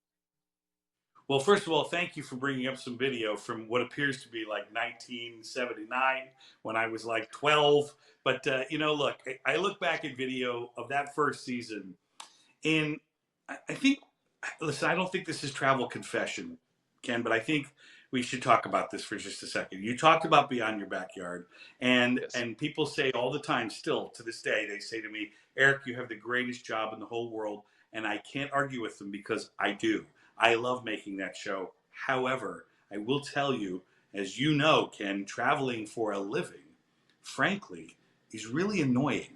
Well, first of all, thank you for bringing up some video from what appears to be like 1979 when I was like 12. But, look, I look back at video of that first season, and I think, listen, I don't think this is travel confession, Ken, but I think we should talk about this for just a second. You talked about Beyond Your Backyard, and Yes. and people say all the time, still to this day, they say to me, Eric, you have the greatest job in the whole world, and I can't argue with them because I do. I love making that show. However, I will tell you, as you know, Ken, traveling for a living, frankly, is really annoying.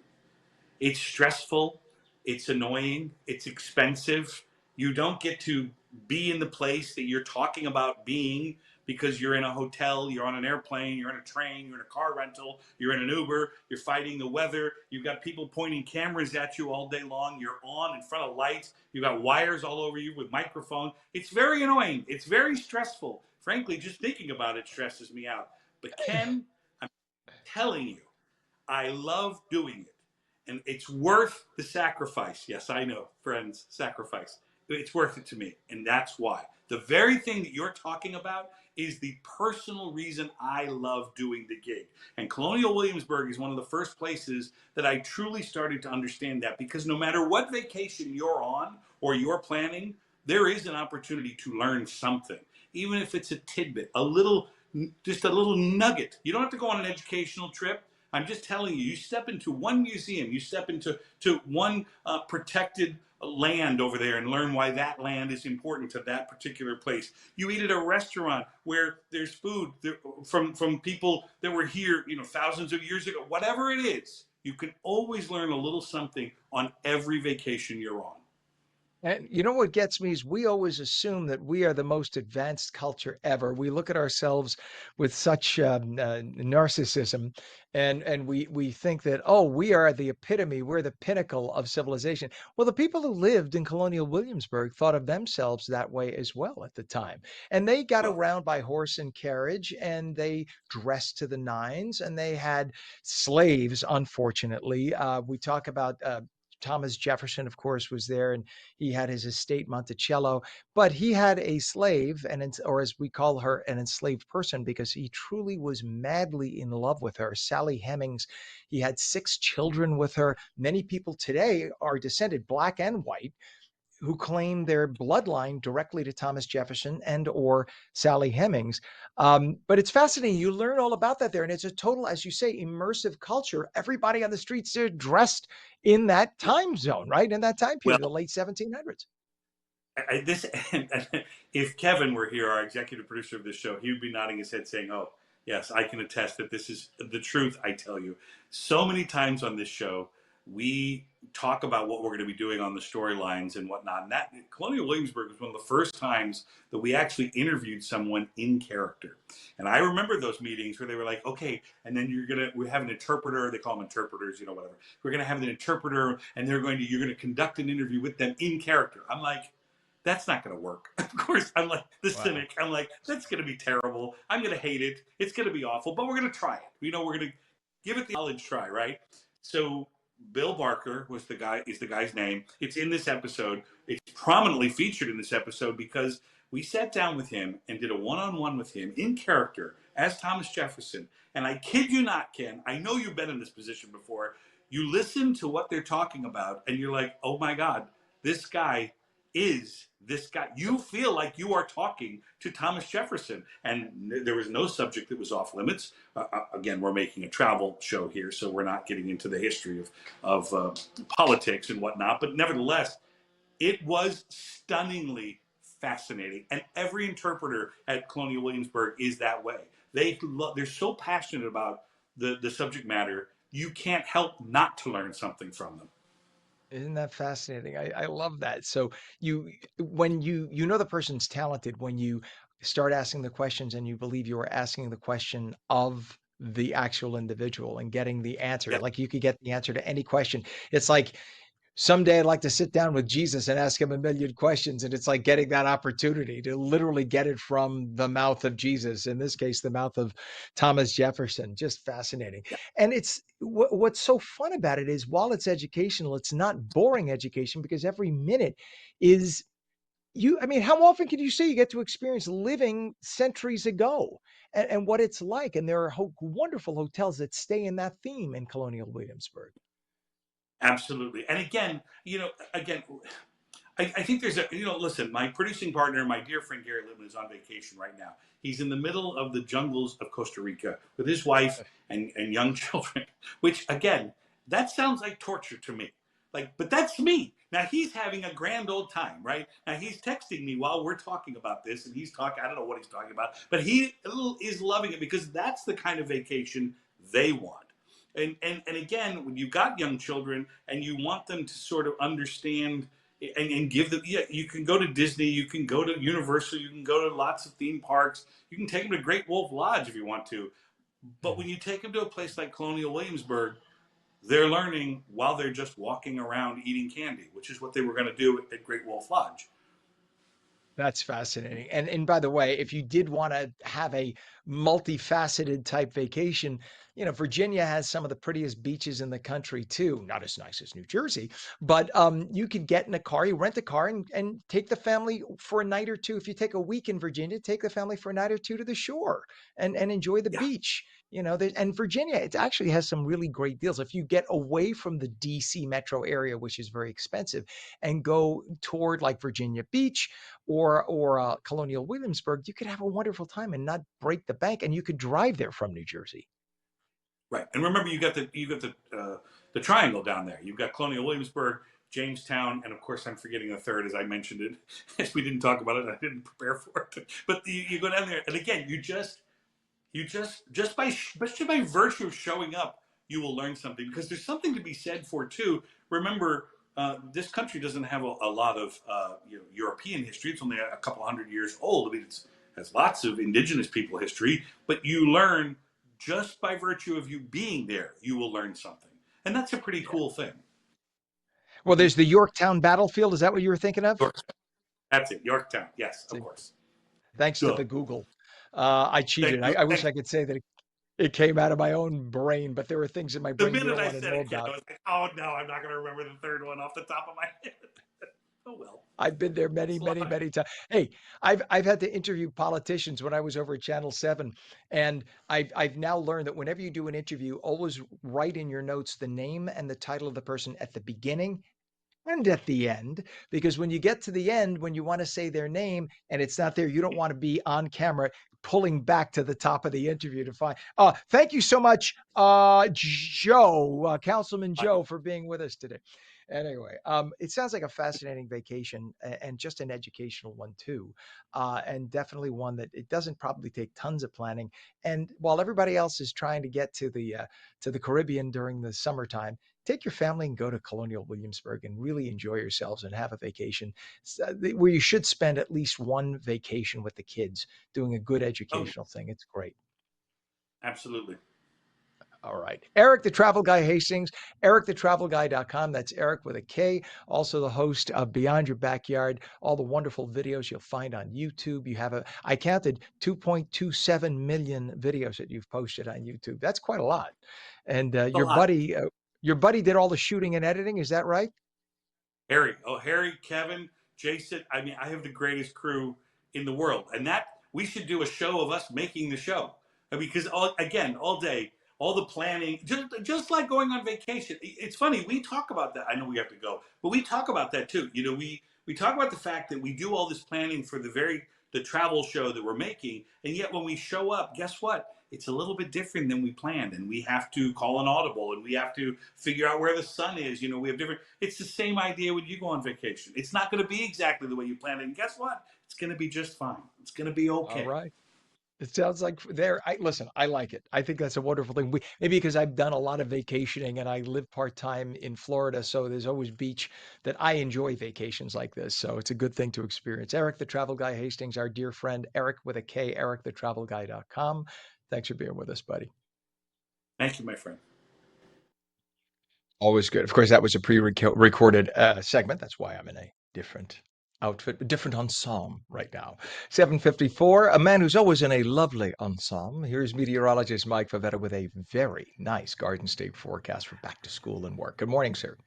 It's stressful, it's annoying, it's expensive. You don't get to be in the place that you're talking about being because you're in a hotel, you're on an airplane, you're in a train, you're in a car rental, you're in an Uber, you're fighting the weather, you've got people pointing cameras at you all day long, you're on in front of lights, you've got wires all over you with microphones. It's very annoying. It's very stressful. Frankly, just thinking about it stresses me out. But Ken, I'm telling you, I love doing it. And it's worth the sacrifice. Yes, I know, friends, sacrifice. It's worth it to me. And that's why. The very thing that you're talking about is the personal reason I love doing the gig. And Colonial Williamsburg is one of the first places that I truly started to understand that, because no matter what vacation you're on or you're planning, there is an opportunity to learn something, even if it's a tidbit, just a little nugget. You don't have to go on an educational trip. I'm just telling you, you step into one museum, you step into one protected land over there and learn why that land is important to that particular place. You eat at a restaurant where there's food from people that were here, thousands of years ago. Whatever it is, you can always learn a little something on every vacation you're on. And you know what gets me is we always assume that we are the most advanced culture ever. We look at ourselves with such narcissism, and we think that, oh, we are the epitome, we're the pinnacle of civilization. Well, the people who lived in Colonial Williamsburg thought of themselves that way as well at the time, and they got Well, around by horse and carriage, and they dressed to the nines, and they had slaves. Unfortunately, we talk about. Thomas Jefferson, of course, was there, and he had his estate Monticello, but he had a slave, or as we call her, an enslaved person, because he truly was madly in love with her, Sally Hemings. He had 6 children with her. Many people today are descended, black and white, who claim their bloodline directly to Thomas Jefferson and or Sally Hemings. But it's fascinating. You learn all about that there. And it's a total, as you say, immersive culture. Everybody on the streets are dressed in that time zone, right? In that time well, period, the late 1700s. this if Kevin were here, our executive producer of this show, he would be nodding his head saying, "Oh, yes, I can attest that this is the truth." I tell you, so many times on this show, we talk about what we're going to be doing on the storylines and whatnot. And that Colonial Williamsburg was one of the first times that we actually interviewed someone in character. And I remember those meetings where they were like, "Okay, and then we have an interpreter." They call them interpreters, whatever. We're going to have an interpreter, and you're going to conduct an interview with them in character. I'm like, that's not going to work. Of course, I'm like the cynic. I'm like, that's going to be terrible. I'm going to hate it. It's going to be awful, but we're going to try it. We're going to give it the college try, right? So Bill Barker is the guy's name. It's in this episode. It's prominently featured in this episode because we sat down with him and did a one-on-one with him in character as Thomas Jefferson. And I kid you not, Ken, I know you've been in this position before. You listen to what they're talking about and you're like, oh my God, this guy is this guy. You feel like you are talking to Thomas Jefferson, and there was no subject that was off limits. Again, we're making a travel show here, so we're not getting into the history of politics and whatnot. But nevertheless, it was stunningly fascinating, and every interpreter at Colonial Williamsburg is that way. They're so passionate about the subject matter. You can't help not to learn something from them. Isn't that fascinating? I love that. So when you know the person's talented when you start asking the questions and you believe you are asking the question of the actual individual and getting the answer. Yeah. Like you could get the answer to any question. It's like someday I'd like to sit down with Jesus and ask him a million questions. And it's like getting that opportunity to literally get it from the mouth of Jesus, in this case, the mouth of Thomas Jefferson. Just fascinating. And it's what's so fun about it is while it's educational, it's not boring education because every minute is I mean, how often can you say you get to experience living centuries ago and what it's like? And there are wonderful hotels that stay in that theme in Colonial Williamsburg. Absolutely. And again, I think there's listen, my producing partner, my dear friend Gary Littman is on vacation right now. He's in the middle of the jungles of Costa Rica with his wife and young children, which again, that sounds like torture to me. Like, but that's me. Now he's having a grand old time, right? Now he's texting me while we're talking about this, and he's talking. I don't know what he's talking about, but he is loving it because that's the kind of vacation they want. And again, when you've got young children and you want them to sort of understand and give them, yeah, you can go to Disney, you can go to Universal, you can go to lots of theme parks, you can take them to Great Wolf Lodge if you want to. But when you take them to a place like Colonial Williamsburg, they're learning while they're just walking around eating candy, which is what they were going to do at Great Wolf Lodge. That's fascinating. And by the way, if you did want to have a multifaceted type vacation, Virginia has some of the prettiest beaches in the country too. Not as nice as New Jersey, but you could get in a car, you rent a car and take the family for a night or two. If you take a week in Virginia, take the family for a night or two to the shore and enjoy the Yeah. beach. And Virginia, it actually has some really great deals. If you get away from the DC metro area, which is very expensive, and go toward like Virginia Beach or Colonial Williamsburg, you could have a wonderful time and not break the bank, and you could drive there from New Jersey. Right. And remember, you got the triangle down there. You've got Colonial Williamsburg, Jamestown, and of course, I'm forgetting the third, as I mentioned it. As we didn't talk about it, I didn't prepare for it. But you go down there, and again, just by virtue of showing up, you will learn something because there's something to be said for too. Remember, this country doesn't have a lot of European history. It's only a couple hundred years old. I mean, it has lots of indigenous people history, but you learn just by virtue of you being there. You will learn something, and that's a pretty cool thing. Well, there's the Yorktown battlefield. Is that what you were thinking of? That's it, Yorktown. Yes, of course. Thanks to Duh. the Google. I cheated. I wish I could say that it came out of my own brain, but there were things in my The brain you minute don't I want to said know it, Ken, I about. was like, "Oh no, I'm not going to remember the third one off the top of my head." Oh well. I've been there many, many, many times. Hey, I've had to interview politicians when I was over at Channel 7, and I've now learned that whenever you do an interview, always write in your notes the name and the title of the person at the beginning and at the end, because when you get to the end, when you want to say their name and it's not there, you don't want to be on camera pulling back to the top of the interview to find. Thank you so much, Councilman Joe, for being with us today. Anyway, it sounds like a fascinating vacation and just an educational one too, and definitely one that it doesn't probably take tons of planning. And while everybody else is trying to get to the Caribbean during the summertime, take your family and go to Colonial Williamsburg and really enjoy yourselves and have a vacation where you should spend at least one vacation with the kids doing a good educational thing. It's great. Absolutely. All right. Eric, the travel guy Hastings, ericthetravelguy.com. That's Eric with a K. Also the host of Beyond Your Backyard, all the wonderful videos you'll find on YouTube. I counted 2.27 million videos that you've posted on YouTube. That's quite a lot. And your buddy did all the shooting and editing. Is that right? Harry, Kevin, Jason. I mean, I have the greatest crew in the world, and that we should do a show of us making the show. I mean, because all day, all the planning, just like going on vacation. It's funny, we talk about that. I know we have to go, but we talk about that too. We talk about the fact that we do all this planning for the travel show that we're making, and yet when we show up, guess what? It's a little bit different than we planned, and we have to call an audible, and we have to figure out where the sun is. We have different. It's the same idea when you go on vacation. It's not going to be exactly the way you planned it, and guess what? It's going to be just fine. It's going to be okay. All right. It sounds like listen, I like it. I think that's a wonderful thing. Maybe because I've done a lot of vacationing and I live part-time in Florida, so there's always beach that I enjoy vacations like this. So it's a good thing to experience. Eric, the travel guy Hastings, our dear friend, Eric with a K, ericthetravelguy.com. Thanks for being with us, buddy. Thank you, my friend. Always good. Of course, that was a pre-recorded segment. That's why I'm in a different outfit, different ensemble right now. 7:54, a man who's always in a lovely ensemble. Here's meteorologist Mike Favetta with a very nice Garden State forecast for back to school and work. Good morning, sir.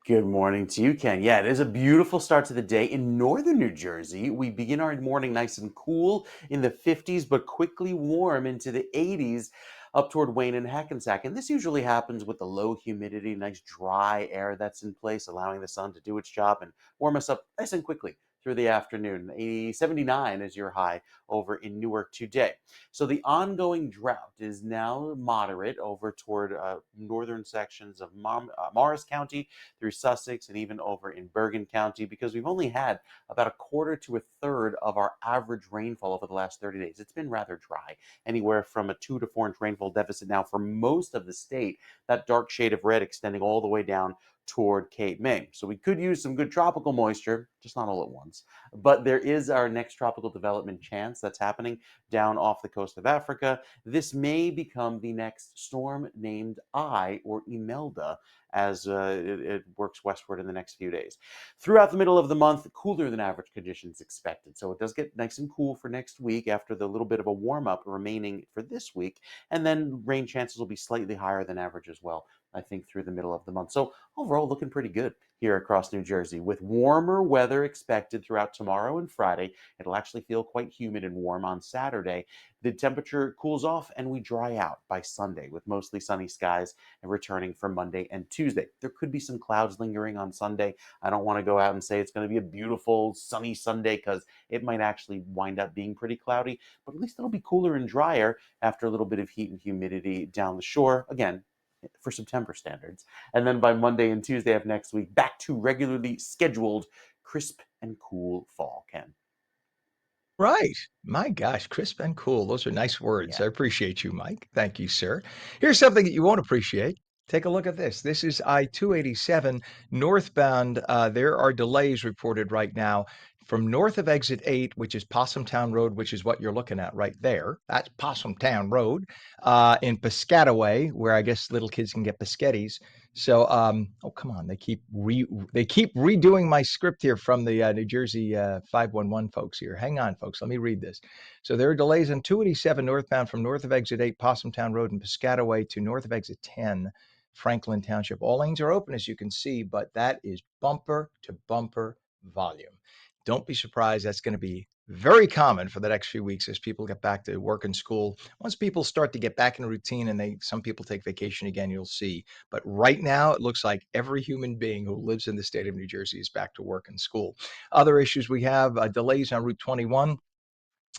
Good morning to you, Ken. Yeah, it is a beautiful start to the day in northern New Jersey. We begin our morning nice and cool in the 50s, but quickly warm into the 80s up toward Wayne and Hackensack. And this usually happens with the low humidity, nice dry air that's in place, allowing the sun to do its job and warm us up nice and quickly. through the afternoon. 79 is your high over in Newark today. So the ongoing drought is now moderate over toward northern sections of Morris County through Sussex and even over in Bergen County, because we've only had about a quarter to a third of our average rainfall over the last 30 days. It's been rather dry, anywhere from a 2 to 4 inch rainfall deficit now for most of the state, that dark shade of red extending all the way down toward Cape May. So we could use some good tropical moisture, just not all at once. But there is our next tropical development chance that's happening down off the coast of Africa. This may become the next storm named or Imelda, as it works westward in the next few days. Throughout the middle of the month, cooler than average conditions expected. So it does get nice and cool for next week after the little bit of a warm up remaining for this week. And then rain chances will be slightly higher than average as well, I think, through the middle of the month. So overall, looking pretty good here across New Jersey, with warmer weather expected throughout tomorrow and Friday. It'll actually feel quite humid and warm on Saturday. The temperature cools off and we dry out by Sunday with mostly sunny skies and returning for Monday and Tuesday. There could be some clouds lingering on Sunday. I don't want to go out and say it's going to be a beautiful sunny Sunday, because it might actually wind up being pretty cloudy, but at least it'll be cooler and drier after a little bit of heat and humidity down the shore. Again, for September standards. And then by Monday and Tuesday of next week, back to regularly scheduled crisp and cool fall, Ken. Right. My gosh, crisp and cool. Those are nice words. Yeah. I appreciate you, Mike. Thank you, sir. Here's something that you won't appreciate. Take a look at this. This is I-287 northbound. There are delays reported right now from north of exit 8, which is Possumtown Road, which is what you're looking at right there. That's Possumtown Road, in Piscataway, where I guess little kids can get biscottis. So, oh, come on, they keep redoing my script here from the New Jersey 511 folks here. Hang on, folks, let me read this. So there are delays on 287 northbound from north of exit 8 Possumtown Road in Piscataway to north of exit 10 Franklin Township. All lanes are open, as you can see, but that is bumper to bumper volume. Don't be surprised. That's going to be very common for the next few weeks as people get back to work and school. Once people start to get back in a routine and some people take vacation again, you'll see. But right now, it looks like every human being who lives in the state of New Jersey is back to work and school. Other issues we have, delays on Route 21.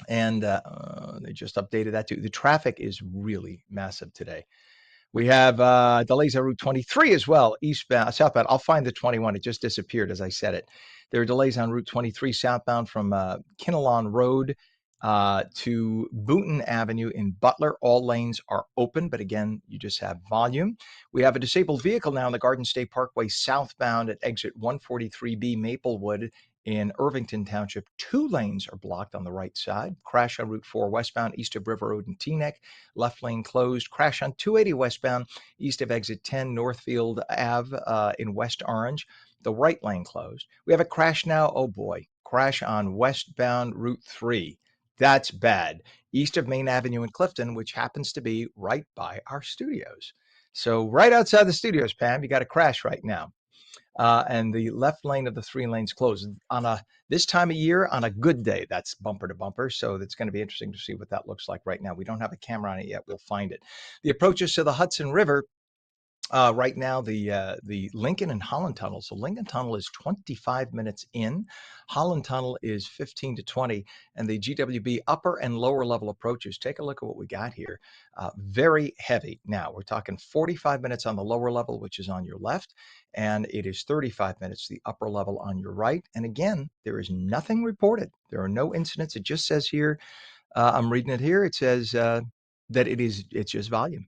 And they just updated that too. The traffic is really massive today. We have delays on Route 23 as well, southbound. I'll find the 21. It just disappeared as I said it. There are delays on Route 23 southbound from Kinnelon Road to Boonton Avenue in Butler. All lanes are open, but again, you just have volume. We have a disabled vehicle now on the Garden State Parkway southbound at exit 143B Maplewood in Irvington Township. 2 lanes are blocked on the right side. Crash on Route 4 westbound east of River Road in Teaneck. Left lane closed. Crash on 280 westbound east of exit 10 Northfield Ave in West Orange. The right lane closed. We have a crash now. Oh boy. Crash on westbound Route 3. That's bad. East of Main Avenue in Clifton, which happens to be right by our studios. So right outside the studios, Pam, you got a crash right now. And the left lane of the 3 lanes closed on this time of year on a good day. That's bumper to bumper. So it's going to be interesting to see what that looks like right now. We don't have a camera on it yet. We'll find it. The approaches to the Hudson River. Right now, the Lincoln and Holland Tunnel. So Lincoln Tunnel is 25 minutes in. Holland Tunnel is 15 to 20. And the GWB upper and lower level approaches. Take a look at what we got here. Very heavy. Now, we're talking 45 minutes on the lower level, which is on your left. And it is 35 minutes, the upper level on your right. And again, there is nothing reported. There are no incidents. It just says here, I'm reading it here. It says that it's just volume.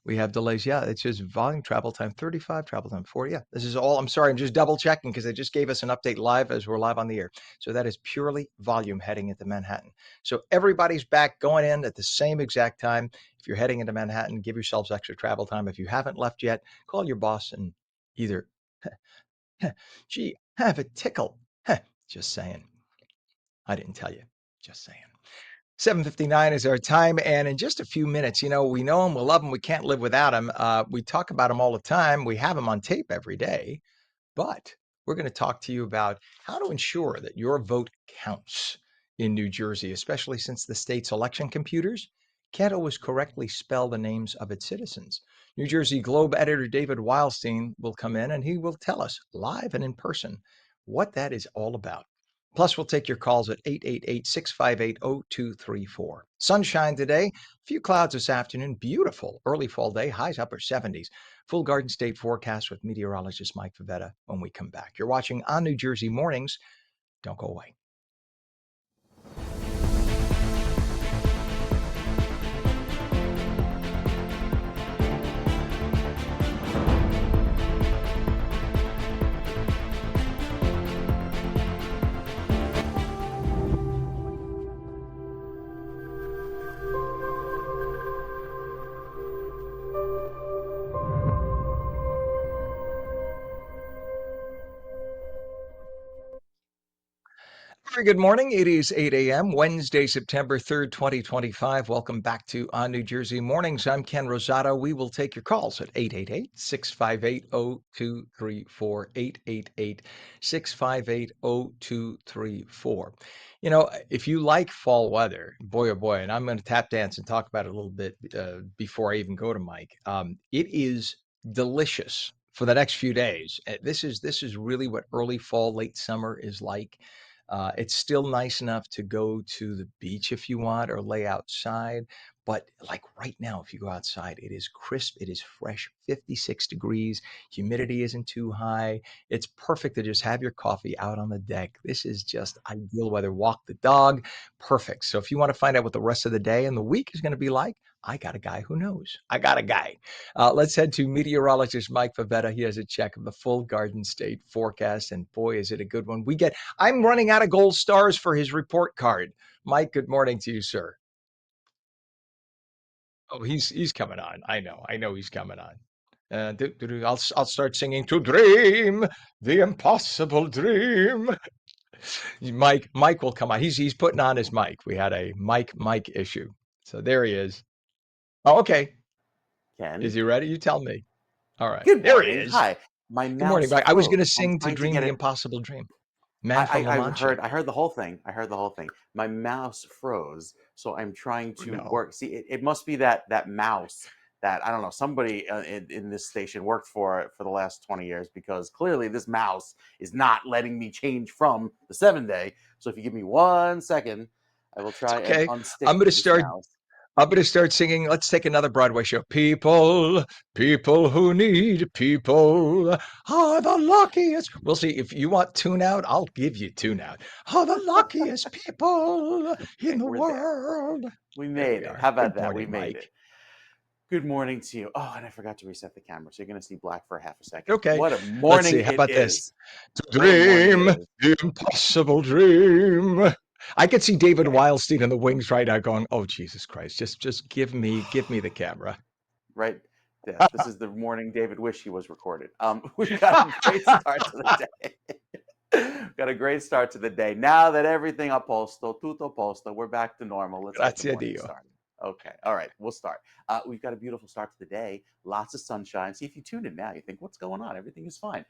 We have delays. Yeah, it's just volume, travel time 35, travel time 40. Yeah, this is all. I'm sorry, I'm just double checking because they just gave us an update live as we're live on the air. So that is purely volume heading into Manhattan. So everybody's back going in at the same exact time. If you're heading into Manhattan, give yourselves extra travel time. If you haven't left yet, call your boss and either, gee, have a tickle. Just saying. I didn't tell you. Just saying. 7:59 is our time, and in just a few minutes, we know them, we love them, we can't live without them. We talk about them all the time. We have them on tape every day, but we're going to talk to you about how to ensure that your vote counts in New Jersey, especially since the state's election computers can't always correctly spell the names of its citizens. New Jersey Globe editor David Wildstein will come in, and he will tell us live and in person what that is all about. Plus, we'll take your calls at 888-658-0234. Sunshine today, a few clouds this afternoon. Beautiful early fall day, highs upper 70s. Full Garden State forecast with meteorologist Mike Favetta when we come back. You're watching On New Jersey Mornings. Don't go away. Very good morning. It is 8 a.m., Wednesday, September 3rd, 2025. Welcome back to On New Jersey Mornings. I'm Ken Rosato. We will take your calls at 888-658-0234, 888-658-0234. You know, if you like fall weather, boy, oh boy, and I'm going to tap dance and talk about it a little bit before I even go to Mike. It is delicious for the next few days. This is really what early fall, late summer is like. It's still nice enough to go to the beach if you want or lay outside. But like right now, if you go outside, it is crisp, it is fresh, 56 degrees, humidity isn't too high. It's perfect to just have your coffee out on the deck. This is just ideal weather. Walk the dog, perfect. So if you want to find out what the rest of the day and the week is going to be like, I got a guy who knows. I got a guy. Let's head to meteorologist Mike Favetta. He has a check of the full Garden State forecast, and boy, is it a good one. I'm running out of gold stars for his report card. Mike, good morning to you, sir. Oh, he's coming on. I know he's coming on. I'll start singing to dream the impossible dream. Mike will come on. He's putting on his mic. We had a mic issue, so there he is. Oh, okay. Is Ken, he ready? You tell me. All right, good there he morning. is. Hi, my Good morning, mouse Mike. I was going to froze. I'm sing to trying to dream get the it. impossible dream. Man from La Mancha. I heard the whole thing. I heard the whole thing. My mouse froze, so I'm trying Oh, to no. work. See, it must be that mouse that I don't know. Somebody in this station worked for it for the last 20 years because clearly this mouse is not letting me change from the 7-day. So if you give me 1 second, I will It's try and okay. unstick I'm going to this start mouse. I'm going to start singing. Let's take another Broadway show. People who need people are the luckiest. We'll see. If you want tune out, I'll give you tune out. Are the luckiest people in Okay, the we're there. world. We There made we it. are. How about Good that? We morning, made it. Mike. Good morning to you. Oh, and I forgot to reset the camera, so you're going to see black for half a second. Okay. What a Let's morning see. How it about this? is. To What a morning it dream is. the impossible dream. I could see David Okay, Wildstein in the wings right now going, oh, Jesus Christ. Just give me the camera. right. Yes, this is the morning David wished he was recorded. We've got a great start to the day. Got a great start to the day. Now that everything a posto, tutto posto, we're back to normal. Let's get the Grazie a morning Dio. started. Okay, all right, we'll start. We've got a beautiful start to the day. Lots of sunshine. See, if you tune in now, you think, what's going on? Everything is fine.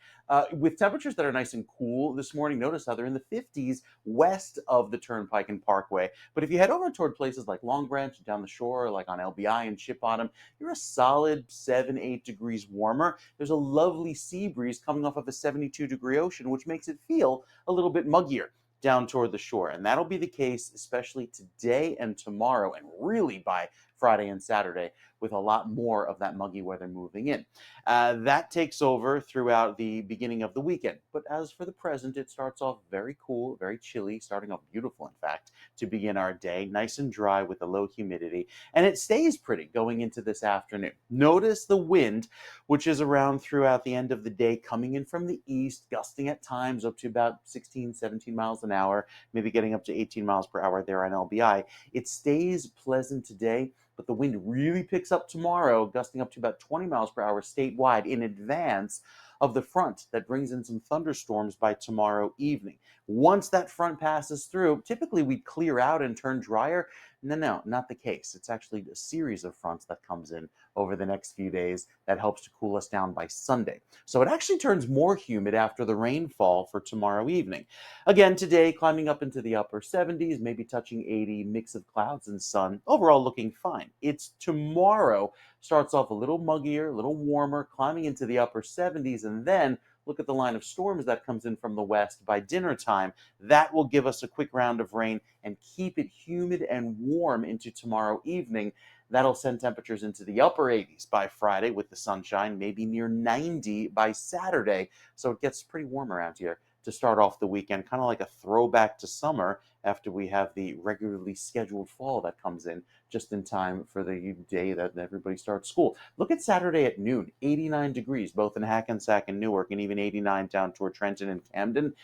With temperatures that are nice and cool this morning, notice how they're in the 50s west of the Turnpike and Parkway. But if you head over toward places like Long Branch, down the shore, like on LBI and Ship Bottom, you're a solid 7-8 degrees warmer. There's a lovely sea breeze coming off of a 72-degree ocean, which makes it feel a little bit muggier down toward the shore. And that'll be the case especially today and tomorrow, and really by Friday and Saturday, with a lot more of that muggy weather moving in. That takes over throughout the beginning of the weekend. But as for the present, it starts off very cool, very chilly, starting off beautiful, in fact, to begin our day. Nice and dry with a low humidity. And it stays pretty going into this afternoon. Notice the wind, which is around throughout the end of the day, coming in from the east, gusting at times up to about 16, 17 miles an hour, maybe getting up to 18 miles per hour there on LBI. It stays pleasant today, but the wind really picks up tomorrow, gusting up to about 20 miles per hour statewide in advance of the front that brings in some thunderstorms by tomorrow evening. Once that front passes through, typically we'd clear out and turn drier. No, not the case. It's actually a series of fronts that comes in over the next few days that helps to cool us down by Sunday. So it actually turns more humid after the rainfall for tomorrow evening. Again, today climbing up into the upper 70s, maybe touching 80, mix of clouds and sun, overall looking fine. It's tomorrow starts off a little muggier, a little warmer, climbing into the upper 70s, and then look at the line of storms that comes in from the west by dinner time. That will give us a quick round of rain and keep it humid and warm into tomorrow evening. That'll send temperatures into the upper 80s by Friday with the sunshine, maybe near 90 by Saturday. So it gets pretty warm around here to start off the weekend, kind of like a throwback to summer after we have the regularly scheduled fall that comes in just in time for the day that everybody starts school. Look at Saturday at noon, 89 degrees, both in Hackensack and Newark, and even 89 down toward Trenton and Camden.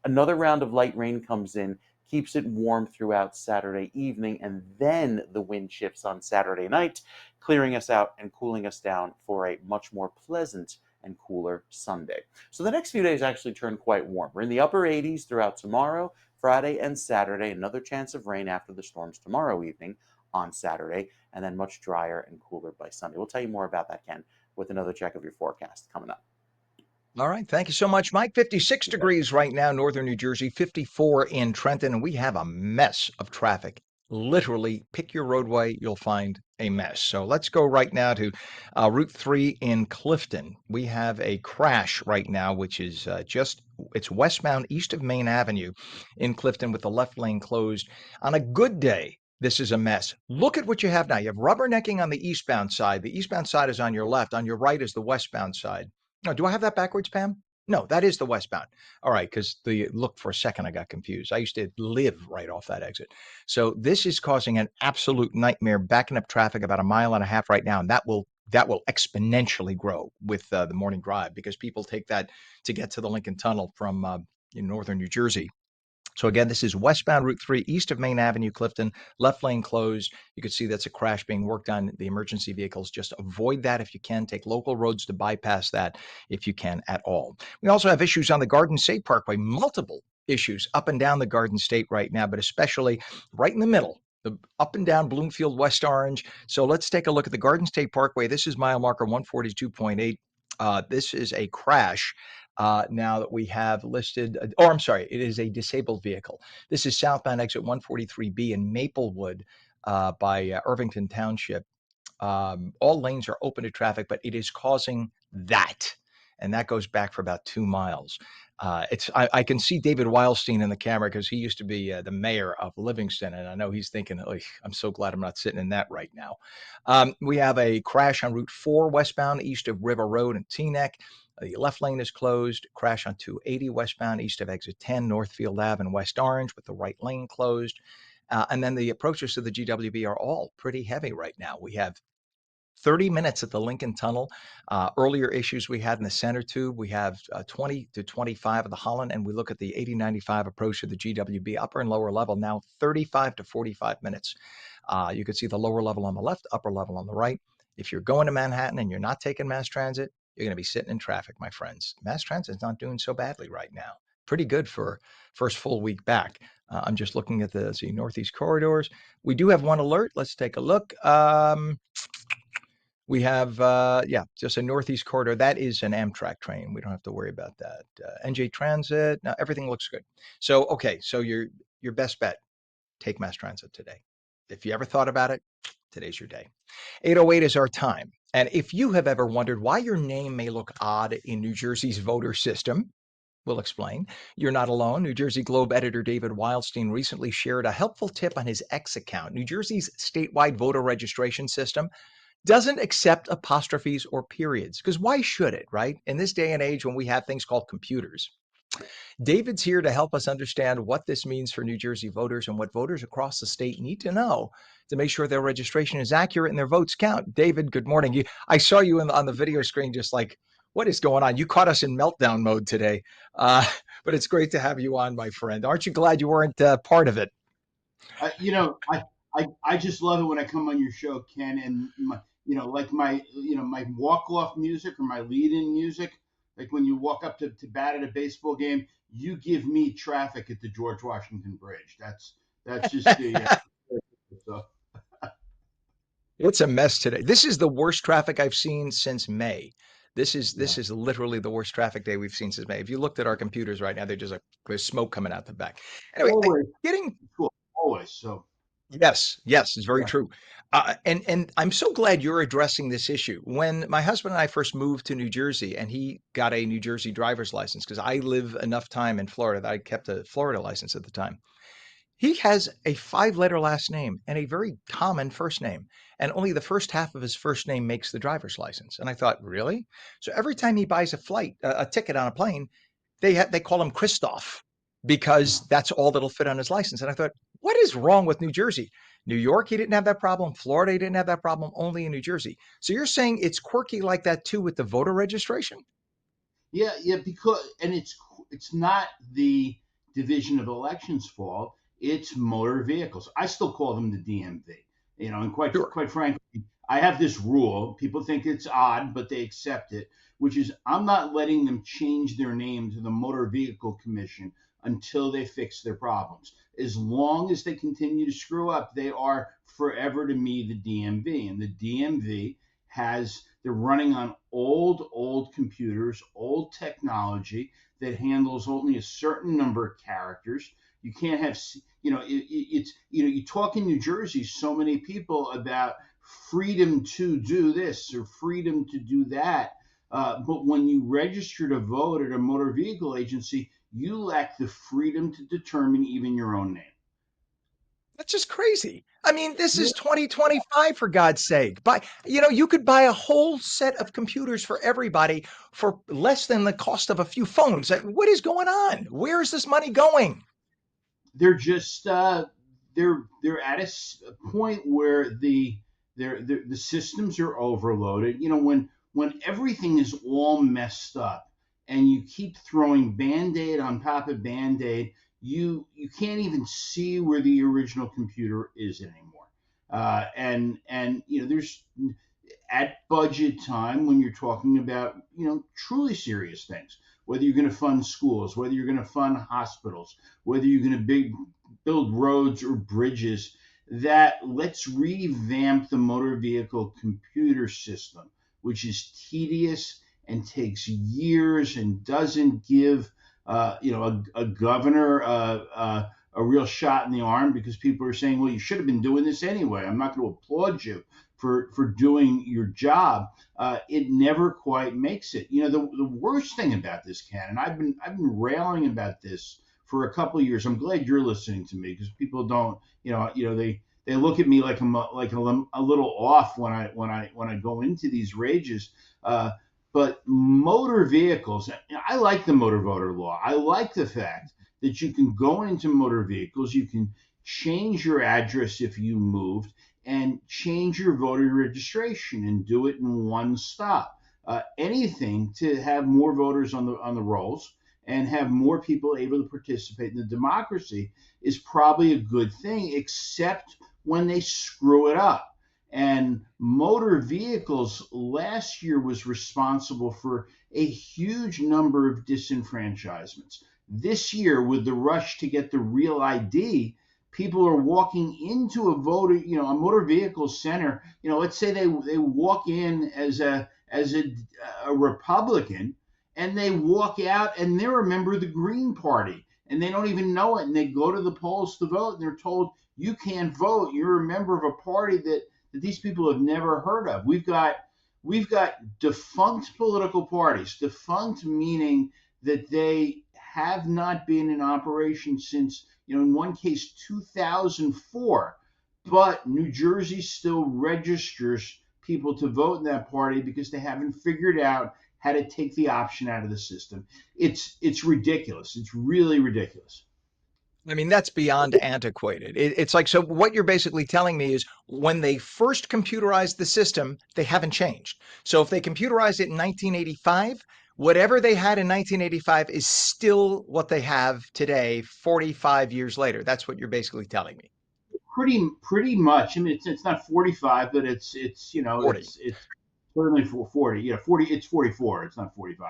Another round of light rain comes in, keeps it warm throughout Saturday evening, and then the wind shifts on Saturday night, clearing us out and cooling us down for a much more pleasant and cooler Sunday. So the next few days actually turn quite warm. We're in the upper 80s throughout tomorrow, Friday, and Saturday. Another chance of rain after the storms tomorrow evening on Saturday, and then much drier and cooler by Sunday. We'll tell you more about that, Ken, with another check of your forecast coming up. All right. Thank you so much, Mike. 56 degrees right now, northern New Jersey, 54 in Trenton, and we have a mess of traffic. Literally, pick your roadway, you'll find a mess. So let's go right now to Route 3 in Clifton. We have a crash right now, which is it's westbound east of Main Avenue in Clifton with the left lane closed. On a good day, this is a mess. Look at what you have now. You have rubbernecking on the eastbound side. The eastbound side is on your left. On your right is the westbound side. No, do I have that backwards, Pam? No, that is the westbound. All right, because the look for a second I got confused. I used to live right off that exit. So this is causing an absolute nightmare, backing up traffic about a mile and a half right now, and that will exponentially grow with the morning drive because people take that to get to the Lincoln Tunnel from in northern New Jersey. So again, this is westbound Route 3, east of Main Avenue, Clifton, left lane closed. You can see that's a crash being worked on. The emergency vehicles, just avoid that if you can. Take local roads to bypass that if you can at all. We also have issues on the Garden State Parkway, multiple issues up and down the Garden State right now, but especially right in the middle. The up and down Bloomfield, West Orange. So let's take a look at the Garden State Parkway. This is mile marker 142.8. This is a crash now that we have listed, or I'm sorry, it is a disabled vehicle. This is southbound exit 143B in Maplewood by Irvington Township. All lanes are open to traffic, but it is causing that. And that goes back for about 2 miles. I can see David Wildstein in the camera because he used to be the mayor of Livingston. And I know he's thinking, oh, I'm so glad I'm not sitting in that right now. We have a crash on Route 4 westbound east of River Road and Teaneck. The left lane is closed. Crash on 280 westbound east of exit 10, Northfield Ave and West Orange with the right lane closed. And then the approaches to the GWB are all pretty heavy right now. We have 30 minutes at the Lincoln Tunnel. Earlier issues we had in the center tube, we have 20 to 25 at the Holland, and we look at the 8095 approach to the GWB upper and lower level now 35 to 45 minutes. You can see the lower level on the left, upper level on the right. If you're going to Manhattan and you're not taking mass transit, you're going to be sitting in traffic, my friends. Mass transit's not doing so badly right now. Pretty good for first full week back. I'm just looking at the northeast corridors. We do have one alert. Let's take a look. We have, just a northeast corridor. That is an Amtrak train. We don't have to worry about that. NJ Transit. Now everything looks good. So, okay. So your best bet, take mass transit today. If you ever thought about it, today's your day. 8:08 is our time. And if you have ever wondered why your name may look odd in New Jersey's voter system, we'll explain. You're not alone. New Jersey Globe editor David Wildstein recently shared a helpful tip on his X account. New Jersey's statewide voter registration system doesn't accept apostrophes or periods, because why should it, right? In this day and age when we have things called computers. David's here to help us understand what this means for New Jersey voters and what voters across the state need to know to make sure their registration is accurate and their votes count. David, good morning. I saw you on the video screen just like, what is going on? You caught us in meltdown mode today, but it's great to have you on, my friend. Aren't you glad you weren't part of it? I just love it when I come on your show, Ken, and my walk off music or my lead in music. Like when you walk up to bat at a baseball game, you give me traffic at the George Washington Bridge. That's just the. So. It's a mess today. This is the worst traffic I've seen since May. This is literally the worst traffic day we've seen since May. If you looked at our computers right now, they're just like there's smoke coming out the back. Anyway, Always. getting Cool. Always. So. Yes, yes, it's very Yeah. true. And I'm so glad you're addressing this issue. When my husband and I first moved to New Jersey, and he got a New Jersey driver's license, because I live enough time in Florida that I kept a Florida license at the time. He has a five-letter last name and a very common first name, and only the first half of his first name makes the driver's license. And I thought, really? So every time he buys a ticket on a plane, they call him Christoph because that's all that'll fit on his license. And I thought, what is wrong with New Jersey? New York, he didn't have that problem. Florida, he didn't have that problem. Only in New Jersey. So you're saying it's quirky like that too with the voter registration? Yeah, yeah, because and it's not the Division of Elections fault. It's motor vehicles. I still call them the DMV. And Sure. quite frankly, I have this rule. People think it's odd, but they accept it, which is I'm not letting them change their name to the Motor Vehicle Commission until they fix their problems. As long as they continue to screw up, they are forever to me the DMV, and the DMV has they're running on old computers, old technology that handles only a certain number of characters. You can't have, it's, you talk in New Jersey, so many people about freedom to do this or freedom to do that. But when you register to vote at a motor vehicle agency, you lack the freedom to determine even your own name. That's just crazy. I mean, this is 2025 for God's sake. You could buy a whole set of computers for everybody for less than the cost of a few phones. What is going on? Where is this money going? They're just they're at a point where the systems are overloaded. When everything is all messed up and you keep throwing band-aid on top of band-aid, you can't even see where the original computer is anymore. And there's at budget time when you're talking about truly serious things, whether you're going to fund schools, whether you're going to fund hospitals, whether you're going to build roads or bridges, that let's revamp the motor vehicle computer system, which is tedious and takes years and doesn't give a governor a real shot in the arm, because people are saying, well, you should have been doing this anyway. I'm not going to applaud you for doing your job. It never quite makes it. The worst thing about this, Ken, and I've been railing about this for a couple of years. I'm glad you're listening to me, because people don't, they look at me like I'm a little off when I go into these rages. But motor vehicles, I like the motor voter law. I like the fact that you can go into motor vehicles, you can change your address if you moved, and change your voter registration and do it in one stop. Anything to have more voters on the rolls and have more people able to participate in the democracy is probably a good thing, except when they screw it up. And motor vehicles last year was responsible for a huge number of disenfranchisements. This year, with the rush to get the real ID, people are walking into a motor vehicle center. Let's say they walk in as a Republican, and they walk out and they're a member of the Green Party, and they don't even know it. And they go to the polls to vote, and they're told you can't vote. You're a member of a party that these people have never heard of. We've got defunct political parties. Defunct meaning that they have not been in operation since, in one case, 2004. But New Jersey still registers people to vote in that party because they haven't figured out how to take the option out of the system. It's ridiculous. It's really ridiculous. I mean, that's beyond antiquated. It's like, so what you're basically telling me is when they first computerized the system, they haven't changed. So if they computerized it in 1985, whatever they had in 1985 is still what they have today, 45 years later. That's what you're basically telling me. Pretty much. I mean, it's not 45, but it's 40. it's certainly for 40. 40. It's 44. It's not 45.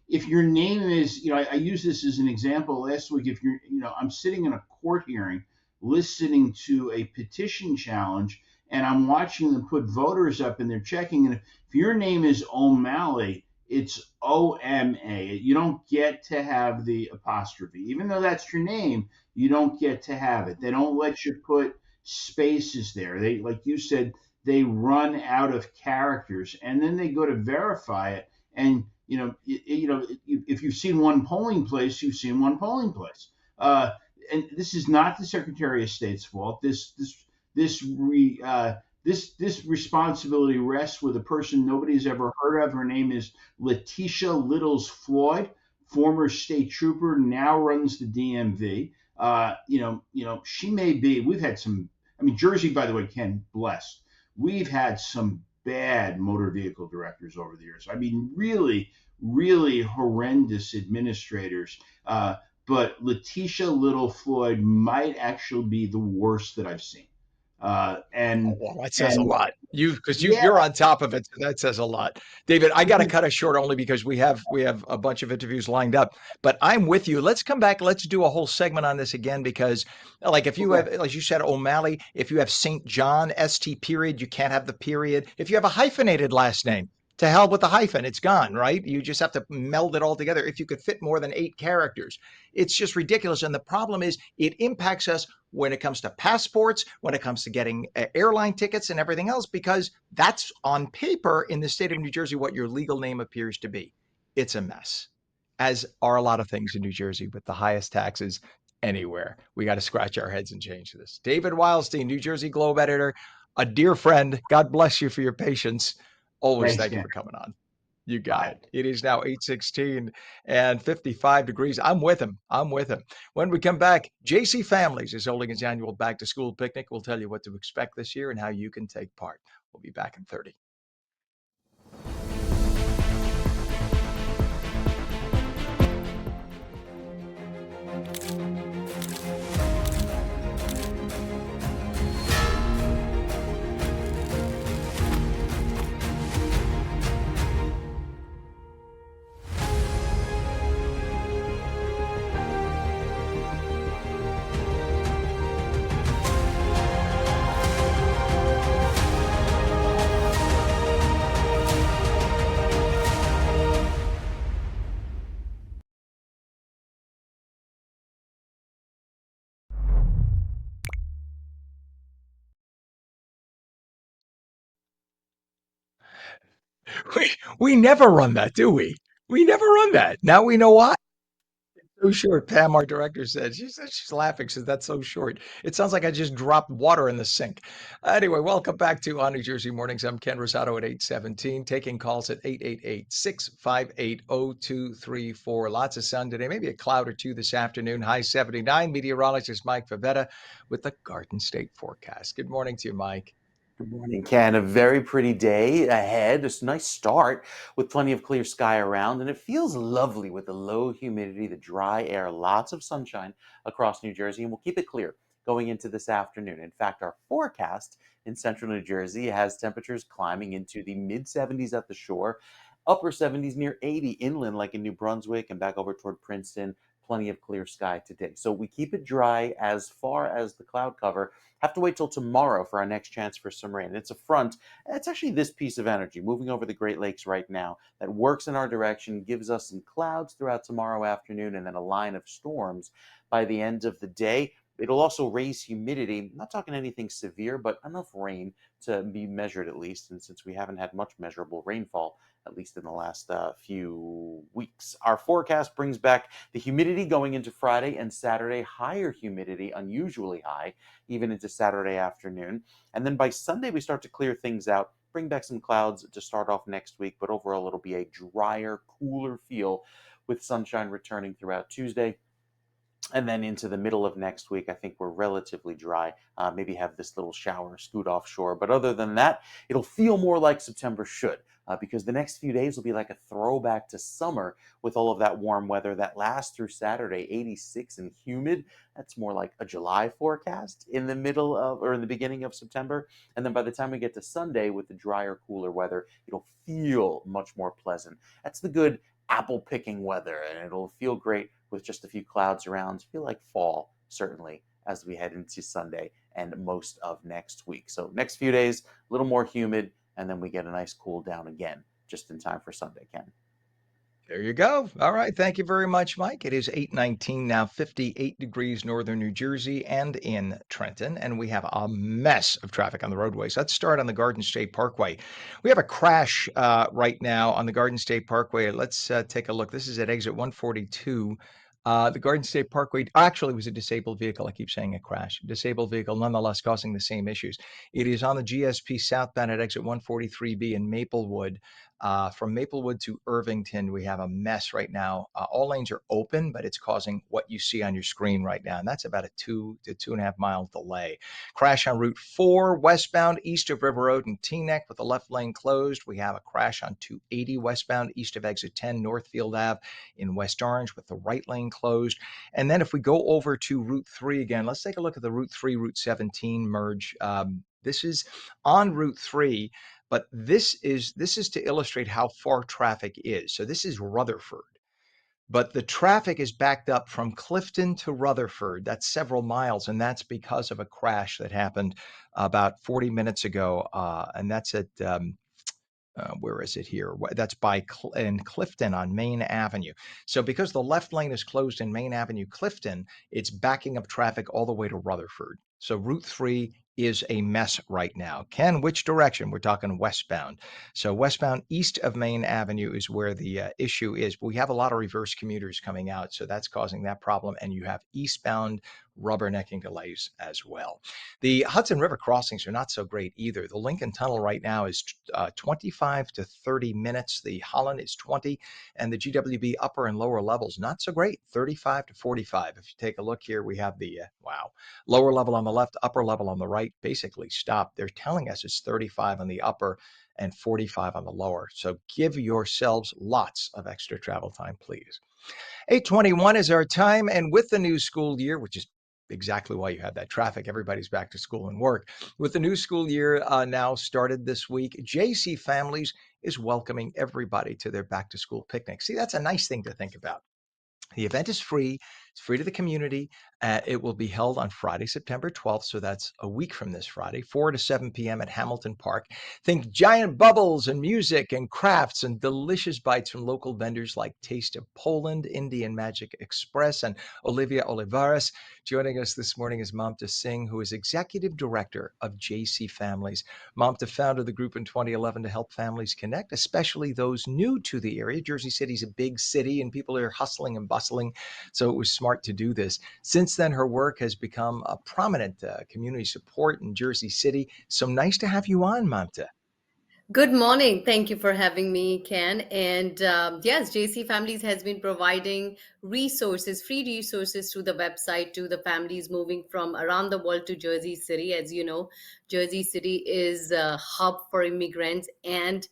If your name is, I use this as an example last week. If you're, I'm sitting in a court hearing listening to a petition challenge, and I'm watching them put voters up and they're checking. And if your name is O'Malley, It's OMA. You don't get to have the apostrophe. Even though that's your name, you don't get to have it. They don't let you put spaces there. They, like you said, they run out of characters, and then they go to verify it. And if you've seen one polling place, you've seen one polling place. And this is not the Secretary of State's fault. This re, this responsibility rests with a person nobody's ever heard of. Her name is Letitia Littles Floyd, former state trooper, now runs the DMV. She may be. We've had some. I mean, Jersey, by the way, Ken, blessed. We've had some bad motor vehicle directors over the years. I mean, really, really horrendous administrators. But Letitia Little Floyd might actually be the worst that I've seen. Well, that says a And lot. yeah, You're on top of it. So that says a lot. David, I got to cut us short only because we have a bunch of interviews lined up. But I'm with you. Let's come back. Let's do a whole segment on this again because, like, if you have, like you said, O'Malley, if you have St. John, ST period, you can't have the period. If you have a hyphenated last name, to hell with the hyphen, it's gone, right? You just have to meld it all together. If you could fit more than 8 characters, it's just ridiculous. And the problem is, it impacts us when it comes to passports, when it comes to getting airline tickets and everything else, because that's on paper in the state of New Jersey what your legal name appears to be. It's a mess, as are a lot of things in New Jersey with the highest taxes anywhere. We got to scratch our heads and change this. David Wildstein, New Jersey Globe editor, a dear friend. God bless you for your patience. Always thanks, thank you Ken. for coming on. You All got right. it. It is now 8:16 and 55 degrees. I'm with him. I'm with him. When we come back, JC Families is holding its annual back to school picnic. We'll tell you what to expect this year and how you can take part. We'll be back in 30. We never run that, do we? We never run that. Now we know why. So short. Pam, our director, said she's laughing. Says that's so short. It sounds like I just dropped water in the sink. Anyway, welcome back to On New Jersey Mornings. I'm Ken Rosato at 8:17, taking calls at 888-658-0234. Lots of sun today, maybe a cloud or two this afternoon. High 79. Meteorologist Mike Favetta with the Garden State forecast. Good morning to you, Mike. Good morning, Ken. A very pretty day ahead. It's a nice start with plenty of clear sky around, and it feels lovely with the low humidity, the dry air, lots of sunshine across New Jersey, and we'll keep it clear going into this afternoon. In fact, our forecast in central New Jersey has temperatures climbing into the mid 70s at the shore, upper 70s near 80 inland, like in New Brunswick and back over toward Princeton. Plenty of clear sky today. So we keep it dry as far as the cloud cover. Have to wait till tomorrow for our next chance for some rain. It's a front. It's actually this piece of energy moving over the Great Lakes right now that works in our direction, gives us some clouds throughout tomorrow afternoon, and then a line of storms by the end of the day. It'll also raise humidity. Not talking anything severe, but enough rain to be measured at least. And since we haven't had much measurable rainfall, at least in the last few weeks, our forecast brings back the humidity going into Friday and Saturday, higher humidity, unusually high, even into Saturday afternoon. And then by Sunday, we start to clear things out, bring back some clouds to start off next week, but overall, it'll be a drier, cooler feel with sunshine returning throughout Tuesday. And then into the middle of next week, I think we're relatively dry. Maybe have this little shower scoot offshore. But other than that, it'll feel more like September should, because the next few days will be like a throwback to summer with all of that warm weather that lasts through Saturday, 86 and humid. That's more like a July forecast in the middle of or in the beginning of September. And then by the time we get to Sunday with the drier, cooler weather, it'll feel much more pleasant. That's the good apple picking weather, and it'll feel great with just a few clouds around. Feel like fall, certainly, as we head into Sunday and most of next week. So next few days, a little more humid, and then we get a nice cool down again, just in time for Sunday, Ken. There you go. All right. Thank you very much, Mike. It is 8:19 now, 58 degrees northern New Jersey and in Trenton, and we have a mess of traffic on the roadways. Let's start on the Garden State Parkway. We have a crash right now on the Garden State Parkway. Let's take a look. This is at exit 142. The Garden State Parkway actually was a disabled vehicle. I keep saying a crash. Disabled vehicle, nonetheless, causing the same issues. It is on the GSP southbound at exit 143B in Maplewood. From Maplewood to Irvington, we have a mess right now. All lanes are open, but it's causing what you see on your screen right now, and that's about a 2 to 2.5 mile delay. Crash on Route 4 westbound east of River Road and Teaneck with the left lane closed. We have a crash on 280 westbound east of exit 10 Northfield Ave in West Orange with the right lane closed. And then if we go over to Route 3 again, let's take a look at the Route 3, Route 17 merge. This is on Route 3. But this is to illustrate how far traffic is. So this is Rutherford, but the traffic is backed up from Clifton to Rutherford. That's several miles, and that's because of a crash that happened about 40 minutes ago, and that's at where is it here? That's in Clifton on Main Avenue. So because the left lane is closed in Main Avenue, Clifton, it's backing up traffic all the way to Rutherford. So Route 3 is a mess right now. Ken, which direction? We're talking westbound. So westbound east of Main Avenue is where the issue is. We have a lot of reverse commuters coming out, so that's causing that problem. And you have eastbound rubbernecking delays as well. The Hudson River crossings are not so great either. The Lincoln Tunnel right now is 25 to 30 minutes. The Holland is 20, and the GWB upper and lower levels not so great, 35 to 45. If you take a look here, we have the lower level on the left, upper level on the right, basically stopped. They're telling us it's 35 on the upper and 45 on the lower. So give yourselves lots of extra travel time, please. 8:21 is our time, and with the new school year, which is exactly why you have that traffic, everybody's back to school and work. With the new school year now started this week, JC Families is welcoming everybody to their back to school picnic. See, that's a nice thing to think about. The event is free. It's free to the community. It will be held on Friday, September 12th. So that's a week from this Friday, 4 to 7 p.m. at Hamilton Park. Think giant bubbles and music and crafts and delicious bites from local vendors like Taste of Poland, Indian Magic Express, and Olivia Olivares. Joining us this morning is Mamta Singh, who is Executive Director of JC Families. Mamta founded the group in 2011 to help families connect, especially those new to the area. Jersey City's a big city and people are hustling and bustling, so it was smart to do this. Since then, her work has become a prominent community support in Jersey City. So nice to have you on, Mamta. Good morning. Thank you for having me, Ken. And yes, JC Families has been providing resources, free resources through the website to the families moving from around the world to Jersey City. As you know, Jersey City is a hub for immigrants and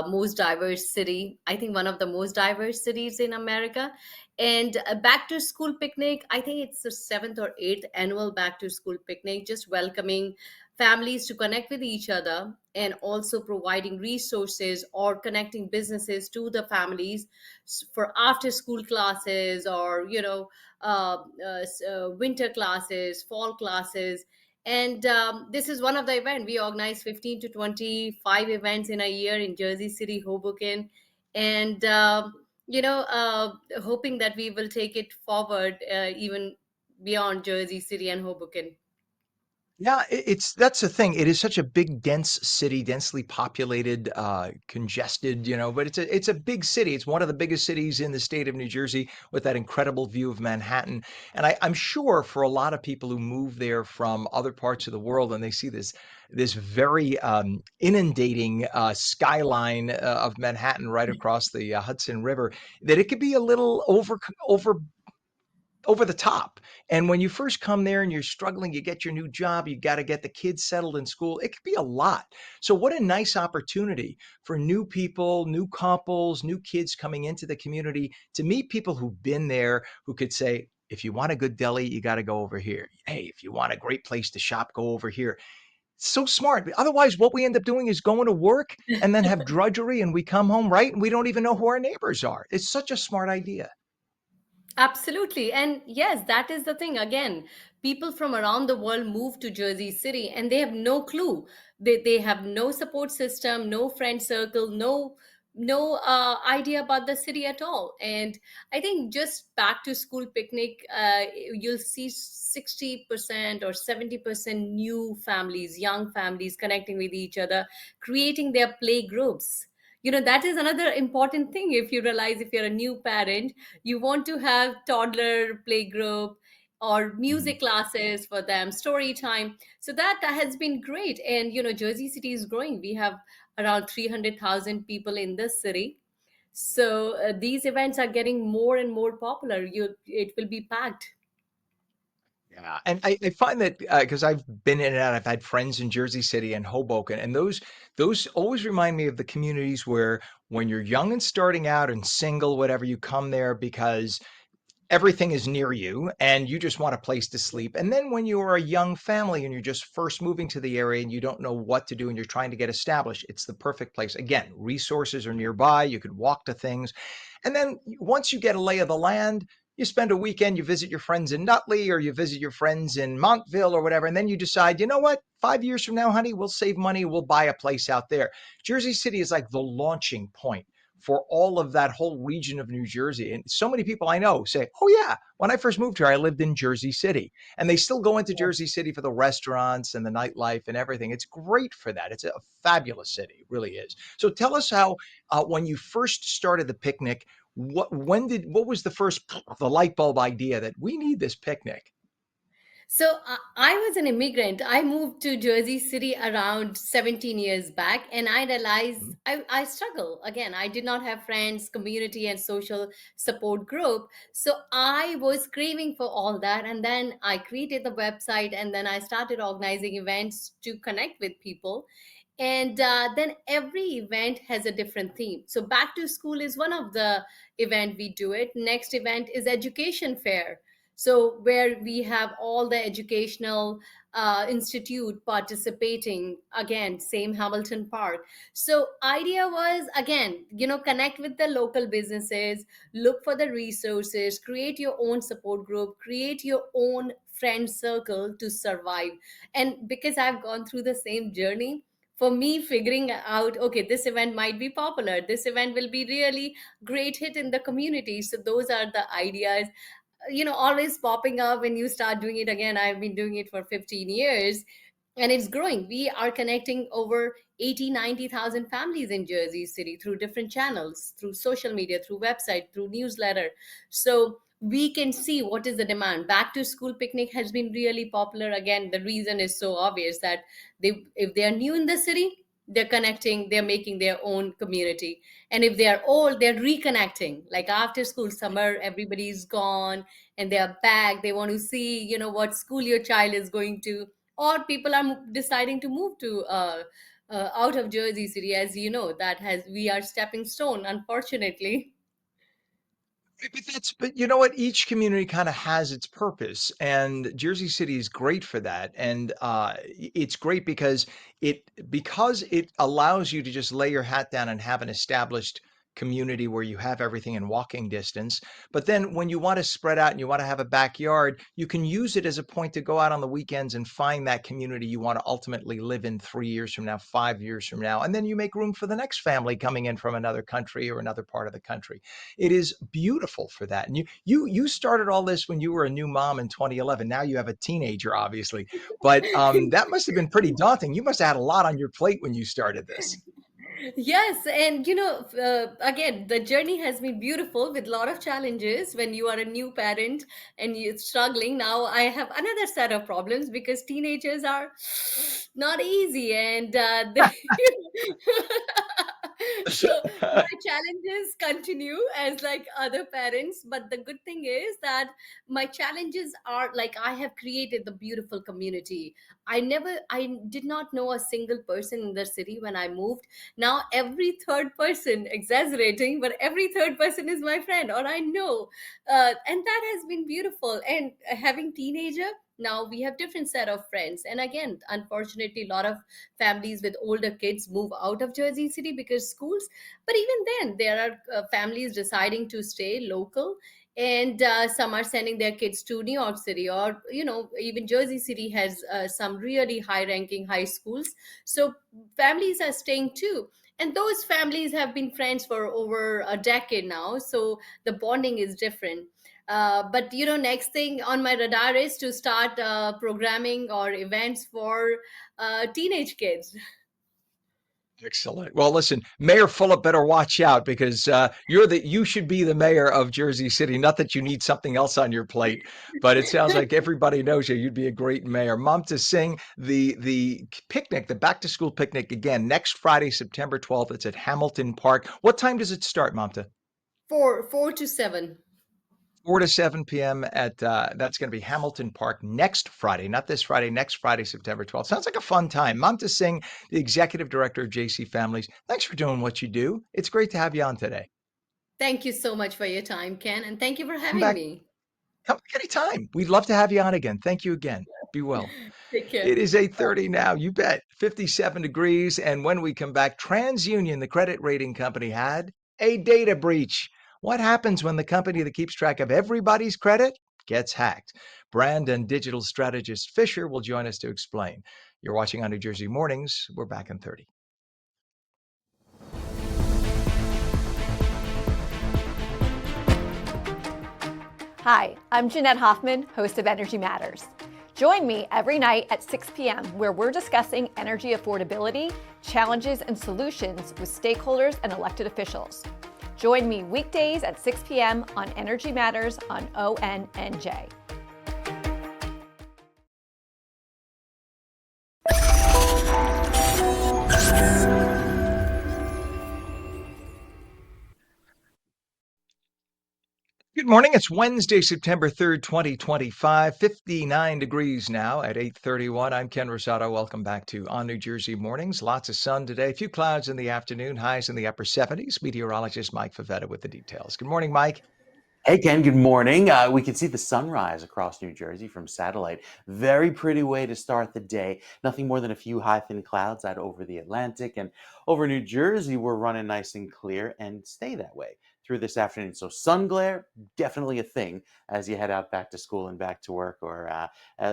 most diverse city. I think one of the most diverse cities in America. And a back to school picnic, I think it's the seventh or eighth annual back to school picnic, just welcoming families to connect with each other and also providing resources or connecting businesses to the families for after school classes or winter classes, fall classes. And this is one of the events. We organize 15 to 25 events in a year in Jersey City, Hoboken, and hoping that we will take it forward even beyond Jersey City and Hoboken. Yeah, that's the thing. It is such a big, dense city, densely populated, congested, but it's a big city. It's one of the biggest cities in the state of New Jersey with that incredible view of Manhattan. And I'm sure for a lot of people who move there from other parts of the world and they see this very inundating skyline of Manhattan right across the Hudson River, that it could be a little over the top. And when you first come there and you're struggling, you get your new job, you got to get the kids settled in school, it could be a lot. So, what a nice opportunity for new people, new couples, new kids coming into the community to meet people who've been there who could say, if you want a good deli, you got to go over here. Hey, if you want a great place to shop, go over here. So smart. Otherwise, what we end up doing is going to work and then have drudgery and we come home, right? And we don't even know who our neighbors are. It's such a smart idea. Absolutely. And yes, that is the thing. Again, people from around the world move to Jersey City and they have no clue. They have no support system, no friend circle, no no idea about the city at all. And I think just back to school picnic, you'll see 60% or 70% new families, young families connecting with each other, creating their play groups. That is another important thing. If you realize, if you're a new parent, you want to have toddler play group or Mhm. music classes for them, story time. So that has been great. And Jersey City is growing. We have around 300,000 people in this city. So these events are getting more and more popular. It will be packed. Yeah, and I find that because I've been in and out, I've had friends in Jersey City and Hoboken, and those always remind me of the communities where when you're young and starting out and single, whatever, you come there because everything is near you and you just want a place to sleep. And then when you are a young family and you're just first moving to the area and you don't know what to do and you're trying to get established, it's the perfect place. Again, resources are nearby, you can walk to things. And then once you get a lay of the land, you spend a weekend, you visit your friends in Nutley or you visit your friends in Montville or whatever. And then you decide, you know what? 5 years from now, honey, we'll save money. We'll buy a place out there. Jersey City is like the launching point for all of that whole region of New Jersey. And so many people I know say, oh, yeah, when I first moved here, I lived in Jersey City. And they still go into Jersey City for the restaurants and the nightlife and everything. It's great for that. It's a fabulous city, it really is. So tell us how, when you first started the picnic, what was the light bulb idea that we need this picnic? So I was an immigrant. I moved to Jersey City around 17 years back, and I realized I struggle. Again, I did not have friends, community, and social support group. So I was craving for all that. And then I created the website, and then I started organizing events to connect with people. And then every event has a different theme. So back to school is one of the event we do it. Next event is education fair, so where we have all the educational institute participating, again same Hamilton Park. So idea was, again, connect with the local businesses, look for the resources, create your own support group, create your own friend circle to survive. And because I've gone through the same journey, for me figuring out, okay, this event might be popular, this event will be really great hit in the community, so those are the ideas, always popping up when you start doing it. Again, I've been doing it for 15 years, and it's growing. We are connecting over 80, 90,000 families in Jersey City through different channels, through social media, through website, through newsletter. So we can see what is the demand. Back to school picnic has been really popular. Again, the reason is so obvious that if they are new in the city, they're connecting, they're making their own community. And if they are old, they're reconnecting. Like after school, summer, everybody's gone and they're back. They want to see, what school your child is going to, or people are deciding to move to out of Jersey City. As you know, that has we are stepping stone, unfortunately. But you know what? Each community kind of has its purpose, and Jersey City is great for that. And it's great because it allows you to just lay your hat down and have an established community where you have everything in walking distance. But then when you want to spread out and you want to have a backyard, you can use it as a point to go out on the weekends and find that community you want to ultimately live in 3 years from now, 5 years from now, and then you make room for the next family coming in from another country or another part of the country. It is beautiful for that. And you started all this when you were a new mom in 2011. Now you have a teenager, obviously, but that must have been pretty daunting. You must have had a lot on your plate when you started this. Yes, and again, the journey has been beautiful with a lot of challenges when you are a new parent and you're struggling. Now, I have another set of problems because teenagers are not easy, and so my challenges continue as like other parents. But the good thing is that my challenges are like I have created the beautiful community. I did not know a single person in the city when I moved. Now every third person, exaggerating, but every third person is my friend or I know. And that has been beautiful. And having teenager, now we have different set of friends. And again, unfortunately, a lot of families with older kids move out of Jersey City because schools, but even then there are families deciding to stay local. and some are sending their kids to New York City, or even Jersey City has some really high ranking high schools. So families are staying too, and those families have been friends for over a decade now, so the bonding is different. But next thing on my radar is to start programming or events for teenage kids. Excellent. Well, listen, Mayor Fulop better watch out because you should be the mayor of Jersey City. Not that you need something else on your plate, but it sounds like everybody knows you. You'd be a great mayor. Mamta Singh, the picnic, the back to school picnic again next Friday, September 12th. It's at Hamilton Park. What time does it start, Mamta? 4 to 7. 4 to 7 p.m. at that's going to be Hamilton Park next Friday, not this Friday, next Friday, September 12th. Sounds like a fun time. Mamta Singh, the executive director of JC Families, thanks for doing what you do. It's great to have you on today. Thank you so much for your time, Ken, and thank you for Come having back, me. come back anytime. We'd love to have you on again. Thank you again. Be well. Take care. It is 8:30 now. You bet. 57 degrees. And when we come back, TransUnion, the credit rating company, had a data breach. What happens when the company that keeps track of everybody's credit gets hacked? Brand and digital strategist Fisher will join us to explain. You're watching on New Jersey Mornings. We're back in 30. Hi, I'm Jeanette Hoffman, host of Energy Matters. Join me every night at 6 p.m. where we're discussing energy affordability, challenges, and solutions with stakeholders and elected officials. Join me weekdays at 6 p.m. on Energy Matters on ONNJ. Good morning. It's Wednesday, September 3rd, 2025, 59 degrees now at 8:31. I'm Ken Rosato. Welcome back to On New Jersey Mornings. Lots of sun today, a few clouds in the afternoon, highs in the upper 70s. Meteorologist Mike Favetta with the details. Good morning, Mike. Hey, Ken, good morning. We can see the sunrise across New Jersey from satellite. Very pretty way to start the day. Nothing more than a few high, thin clouds out over the Atlantic. And over New Jersey, we're running nice and clear and stay that way through this afternoon. So sun glare, definitely a thing as you head out back to school and back to work, or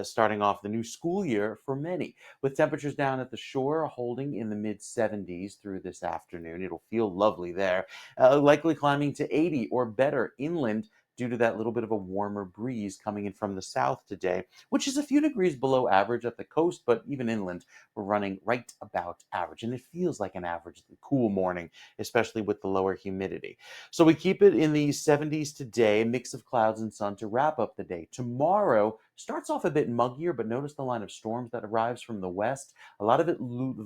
starting off the new school year for many. With temperatures down at the shore holding in the mid 70s through this afternoon. It'll feel lovely there. Likely climbing to 80 or better inland due to that little bit of a warmer breeze coming in from the south today, which is a few degrees below average at the coast, but even inland, we're running right about average. And it feels like an average cool morning, especially with the lower humidity. So we keep it in the 70s today, mix of clouds and sun to wrap up the day. Tomorrow starts off a bit muggier, but notice the line of storms that arrives from the west. A lot of it,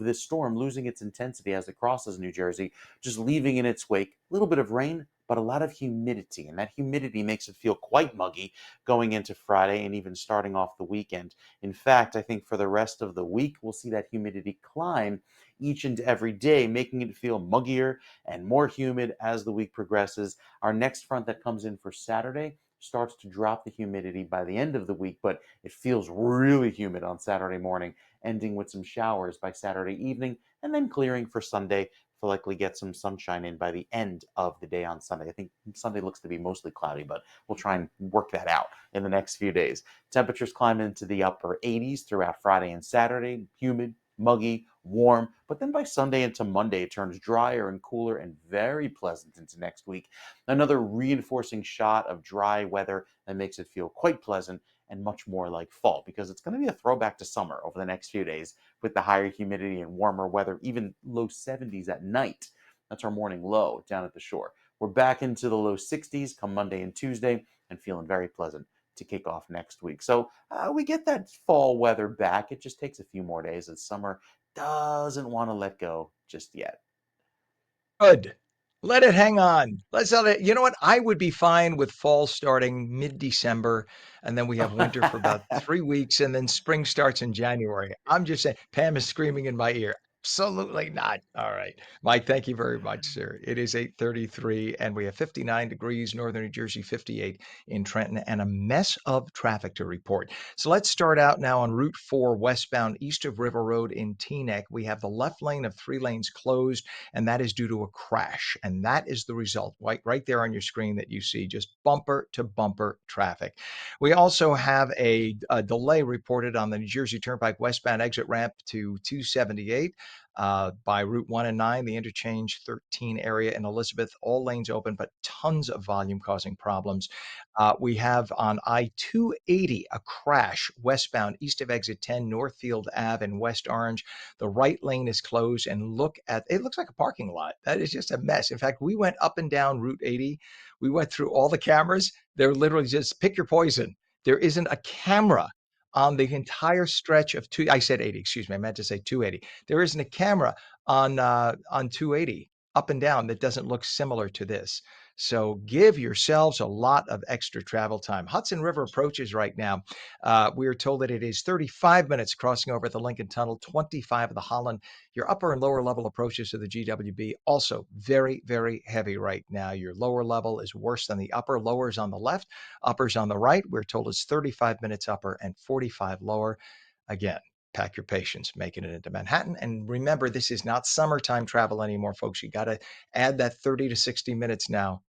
this storm losing its intensity as it crosses New Jersey, just leaving in its wake a little bit of rain, but a lot of humidity. And that humidity makes it feel quite muggy going into Friday and even starting off the weekend. In fact, I think for the rest of the week, we'll see that humidity climb each and every day, making it feel muggier and more humid as the week progresses. Our next front that comes in for Saturday starts to drop the humidity by the end of the week, but it feels really humid on Saturday morning, ending with some showers by Saturday evening and then clearing for Sunday. To likely get some sunshine in by the end of the day on Sunday. I think Sunday looks to be mostly cloudy, but we'll try and work that out in the next few days. Temperatures climb into the upper 80s throughout Friday and Saturday. Humid, muggy, warm, but then by Sunday into Monday, it turns drier and cooler and very pleasant into next week. Another reinforcing shot of dry weather that makes it feel quite pleasant and much more like fall, because it's going to be a throwback to summer over the next few days with the higher humidity and warmer weather, even low 70s at night. That's our morning low down at the shore. We're back into the low 60s come Monday and Tuesday and feeling very pleasant to kick off next week. So we get that fall weather back. It just takes a few more days as summer doesn't want to let go just yet. Good. Let it hang on. Let's let it. You know what? I would be fine with fall starting mid-December, and then we have winter for about 3 weeks, and then spring starts in January. I'm just saying. Pam is screaming in my ear. Absolutely not. All right. Mike, thank you very much, sir. It is 8:33 and we have 59 degrees, northern New Jersey, 58 in Trenton, and a mess of traffic to report. So let's start out now on Route 4 westbound east of River Road in Teaneck. We have the left lane of 3 lanes closed, and that is due to a crash. And that is the result, right there on your screen that you see, just bumper to bumper traffic. We also have a delay reported on the New Jersey Turnpike westbound exit ramp to 278 by Route 1 and 9, the interchange 13 area in Elizabeth, all lanes open, but tons of volume causing problems. We have on I-280 a crash westbound east of exit 10, Northfield Ave in West Orange. The right lane is closed, and look at it, looks like a parking lot. That is just a mess. In fact, we went up and down Route 80. We went through all the cameras. They're literally just pick your poison. There isn't a camera on the entire stretch of I said 80, excuse me. I meant to say 280. There isn't a camera on 280 up and down that doesn't look similar to this. So give yourselves a lot of extra travel time. Hudson River approaches right now. We are told that it is 35 minutes crossing over the Lincoln Tunnel, 25 of the Holland. Your upper and lower level approaches to the GWB also very, very heavy right now. Your lower level is worse than the upper. Lower's on the left, upper's on the right. We're told it's 35 minutes upper and 45 lower. Again, pack your patience making it into Manhattan. And remember, this is not summertime travel anymore, folks. You got to add that 30 to 60 minutes now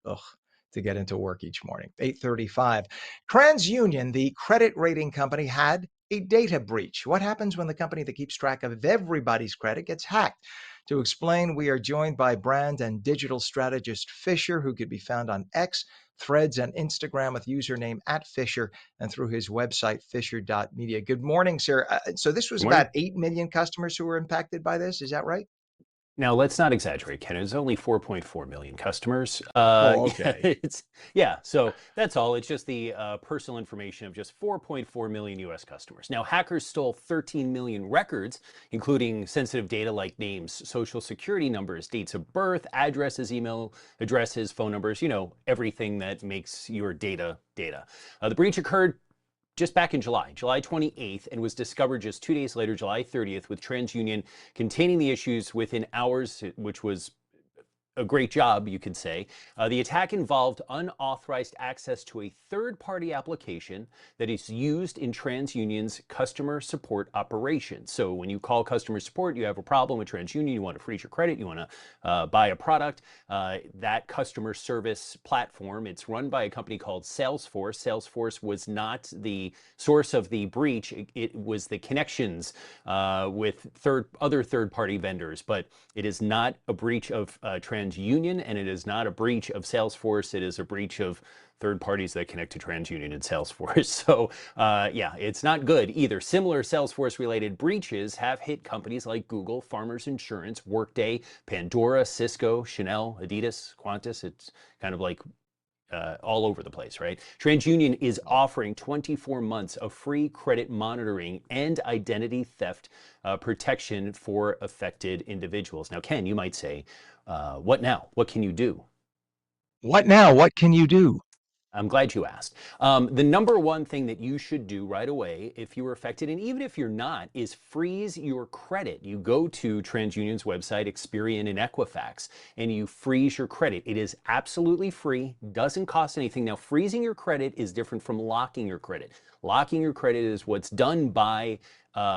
to get into work each morning. 8:35. TransUnion, the credit rating company, had a data breach. What happens when the company that keeps track of everybody's credit gets hacked? To explain, we are joined by brand and digital strategist Fisher, who could be found on X, Threads, and Instagram with username @Fisher, and through his website, fisher.media. Good morning, sir. So this was Good morning. about 8 million customers who were impacted by this. Is that right? Now, let's not exaggerate, Ken. It's only 4.4 million customers. Okay. So that's all. It's just the personal information of just 4.4 million U.S. customers. Now, hackers stole 13 million records, including sensitive data like names, social security numbers, dates of birth, addresses, email addresses, phone numbers, everything that makes your data data. The breach occurred just back in July 28th, and was discovered just 2 days later, July 30th, with TransUnion containing the issues within hours, which was a great job, you could say. The attack involved unauthorized access to a third-party application that is used in TransUnion's customer support operations. So when you call customer support, you have a problem with TransUnion, you want to freeze your credit, you want to buy a product, that customer service platform, it's run by a company called Salesforce. Salesforce was not the source of the breach. It was the connections with other third-party vendors, but it is not a breach of TransUnion, and it is not a breach of Salesforce. It is a breach of third parties that connect to TransUnion and Salesforce. So yeah, it's not good either. Similar Salesforce-related breaches have hit companies like Google, Farmers Insurance, Workday, Pandora, Cisco, Chanel, Adidas, Qantas. It's kind of like all over the place, right? TransUnion is offering 24 months of free credit monitoring and identity theft protection for affected individuals. Now, Ken, you might say, what now? What can you do? What now? What can you do? I'm glad you asked. The number one thing that you should do right away if you were affected, and even if you're not, is freeze your credit. You go to TransUnion's website, Experian and Equifax, and you freeze your credit. It is absolutely free, doesn't cost anything. Now, freezing your credit is different from locking your credit. Locking your credit is what's done by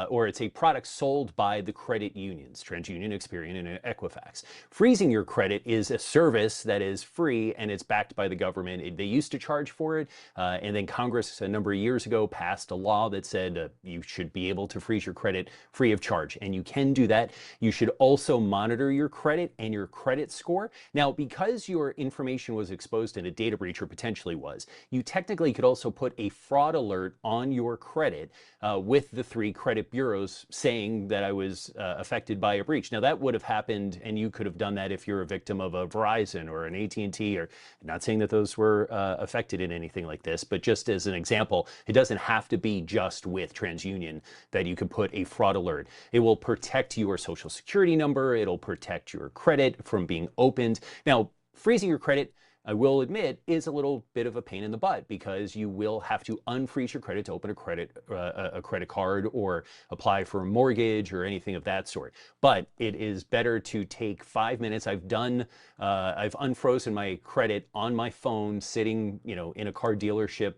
or it's a product sold by the credit unions, TransUnion, Experian, and Equifax. Freezing your credit is a service that is free and it's backed by the government. They used to charge for it, and then Congress a number of years ago passed a law that said you should be able to freeze your credit free of charge, and you can do that. You should also monitor your credit and your credit score. Now, because your information was exposed in a data breach, or potentially was, you technically could also put a fraud alert on your credit with the 3 credit bureaus saying that I was affected by a breach. Now, that would have happened, and you could have done that if you're a victim of a Verizon or an AT&T, or not saying that those were affected in anything like this, but just as an example, it doesn't have to be just with TransUnion that you can put a fraud alert. It will protect your social security number. It'll protect your credit from being opened. Now, freezing your credit I will admit, is a little bit of a pain in the butt because you will have to unfreeze your credit to open a credit card or apply for a mortgage or anything of that sort. But it is better to take 5 minutes. I've unfrozen my credit on my phone, sitting, in a car dealership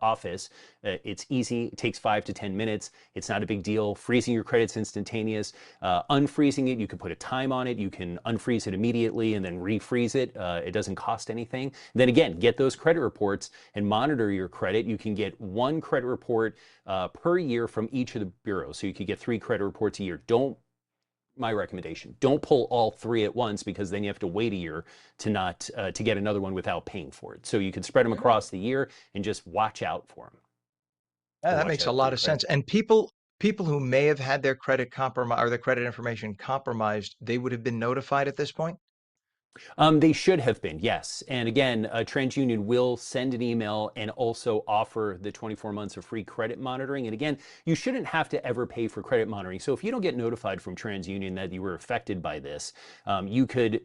office. It's easy. It takes 5 to 10 minutes. It's not a big deal. Freezing your credit's instantaneous. Unfreezing it, you can put a time on it. You can unfreeze it immediately and then refreeze it. It doesn't cost anything. Then again, get those credit reports and monitor your credit. You can get one credit report per year from each of the bureaus. So you could get 3 credit reports a year. My recommendation, don't pull all 3 at once, because then you have to wait a year to get another one without paying for it. So you can spread them across the year and just watch out for them. Yeah, that makes a lot of sense. And people who may have had their credit compromised or their credit information compromised, they would have been notified at this point? They should have been, yes. And again, TransUnion will send an email and also offer the 24 months of free credit monitoring. And again, you shouldn't have to ever pay for credit monitoring. So if you don't get notified from TransUnion that you were affected by this, you could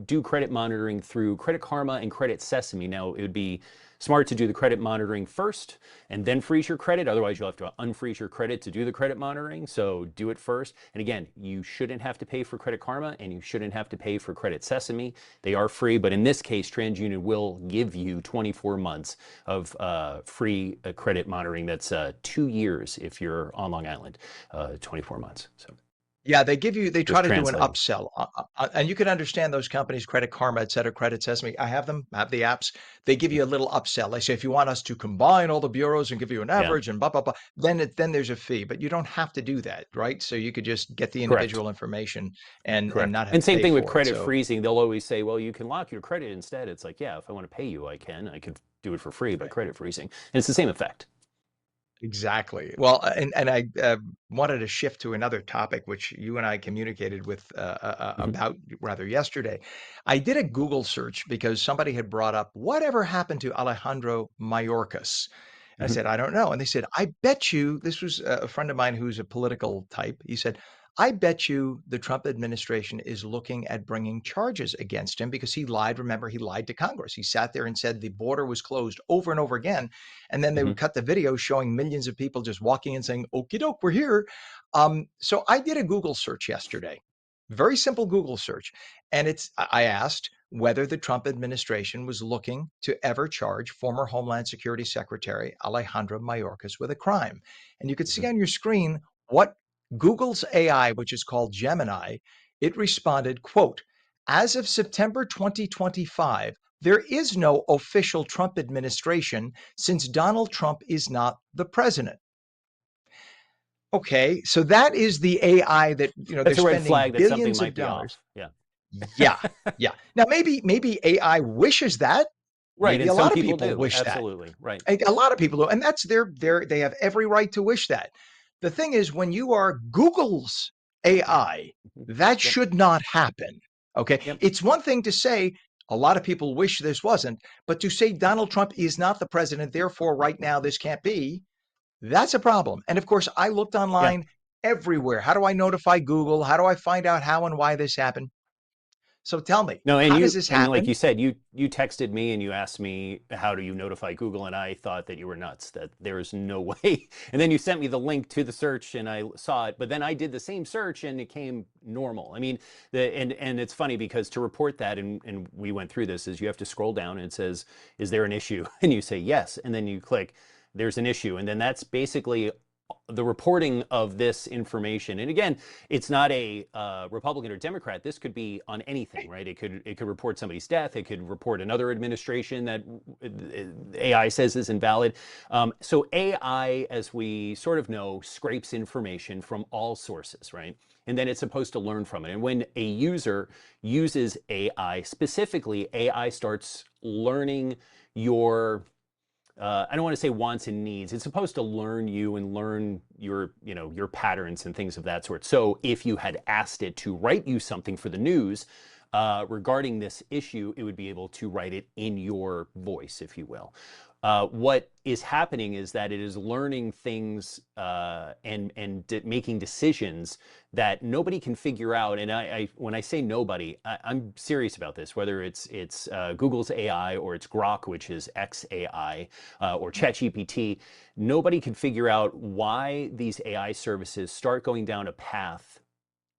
do credit monitoring through Credit Karma and Credit Sesame. Now, it would be smart to do the credit monitoring first and then freeze your credit. Otherwise, you'll have to unfreeze your credit to do the credit monitoring. So do it first. And again, you shouldn't have to pay for Credit Karma and you shouldn't have to pay for Credit Sesame. They are free, but in this case, TransUnion will give you 24 months of free credit monitoring. That's 2 years if you're on Long Island, 24 months. So. Yeah, they try to do an translating. upsell. And you can understand those companies, Credit Karma, et cetera, Credit Sesame. I have them, I have the apps. They give you a little upsell. They say, if you want us to combine all the bureaus and give you an average and blah, blah, blah, then there's a fee. But you don't have to do that, right? So you could just get the Correct. individual information and Correct. not have And to same pay thing with for it. credit So freezing. They'll always say, well, you can lock your credit instead. It's like, yeah, if I want to pay you, I can. I could do it for free by credit freezing. And it's the same effect. exactly. Well, and I wanted to shift to another topic, which you and I communicated with about rather yesterday. I did a Google search because somebody had brought up whatever happened to Alejandro Mayorkas. And I said, I don't know. And they said, I bet you, this was a friend of mine who's a political type. He said, I bet you the Trump administration is looking at bringing charges against him because he lied. Remember, he lied to Congress. He sat there and said the border was closed over and over again. And then they would cut the video showing millions of people just walking in saying, okie doke, we're here. So I did a Google search yesterday, very simple Google search. And I asked whether the Trump administration was looking to ever charge former Homeland Security Secretary Alejandro Mayorkas with a crime. And you could see on your screen what Google's AI, which is called Gemini, it responded, quote, as of September 2025, there is no official Trump administration since Donald Trump is not the president. Okay, so that is the AI that, they're That's a red spending flag that something billions of might be dollars. off. Yeah. Yeah, yeah. Now maybe AI wishes that. Right. Maybe And a some lot of people people do. wish that. Absolutely. Right. A lot of people do, and that's they have every right to wish that. The thing is, when you are Google's AI, that Yep. should not happen. Okay, Yep. it's one thing to say a lot of people wish this wasn't, but to say Donald Trump is not the president, therefore right now this can't be, that's a problem. And of course, I looked Yeah. online everywhere. How do I notify Google? How do I find out how and why this happened? So tell me, No, how does this and like happen? you said, you texted me and you asked me how do you notify Google, and I thought that you were nuts, that there is no way. And then you sent me the link to the search and I saw it, but then I did the same search and it came normal. I mean, and it's funny because to report that, and we went through this, is you have to scroll down and it says, is there an issue? And you say yes, and then you click, there's an issue, and then that's basically the reporting of this information. And again, it's not a Republican or Democrat. This could be on anything, right? It could report somebody's death. It could report another administration that AI says is invalid. So AI, as we sort of know, scrapes information from all sources, right? And then it's supposed to learn from it. And when a user uses AI, specifically, AI starts learning your I don't want to say wants and needs. It's supposed to learn you and learn your patterns and things of that sort. So if you had asked it to write you something for the news regarding this issue, it would be able to write it in your voice, if you will. What is happening is that it is learning things and making decisions that nobody can figure out. And when I say nobody, I'm serious about this. Whether it's Google's AI or it's Grok, which is XAI, or ChatGPT, nobody can figure out why these AI services start going down a path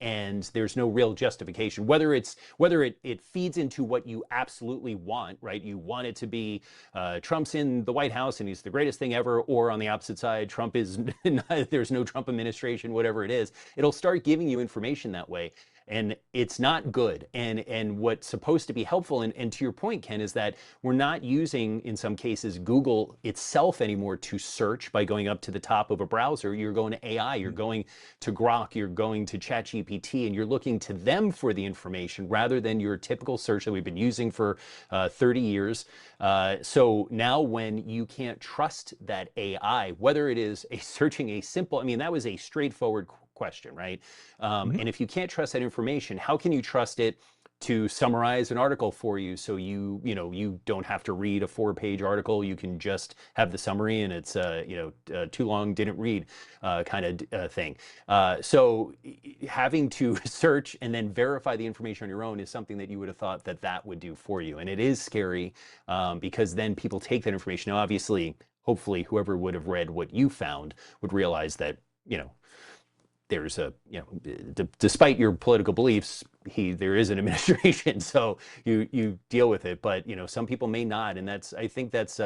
and there's no real justification, whether it feeds into what you absolutely want, right? You want it to be Trump's in the White House and he's the greatest thing ever, or on the opposite side, Trump is there's no Trump administration, whatever it is. It'll start giving you information that way, and it's not good. And what's supposed to be helpful, and to your point, Ken, is that we're not using, in some cases, Google itself anymore to search by going up to the top of a browser. You're going to AI, you're going to Grok, you're going to ChatGPT, and you're looking to them for the information rather than your typical search that we've been using for 30 years. So now when you can't trust that AI, whether it is searching a simple, I mean, that was a straightforward question, right? And if you can't trust that information, how can you trust it to summarize an article for you, so you don't have to read a 4-page article? You can just have the summary, and it's too long, didn't read kind of thing. So having to search and then verify the information on your own is something that you would have thought that would do for you, and it is scary because then people take that information. Now, obviously, hopefully, whoever would have read what you found would realize that there's despite your political beliefs, there is an administration, so you deal with it. But some people may not, and I think that's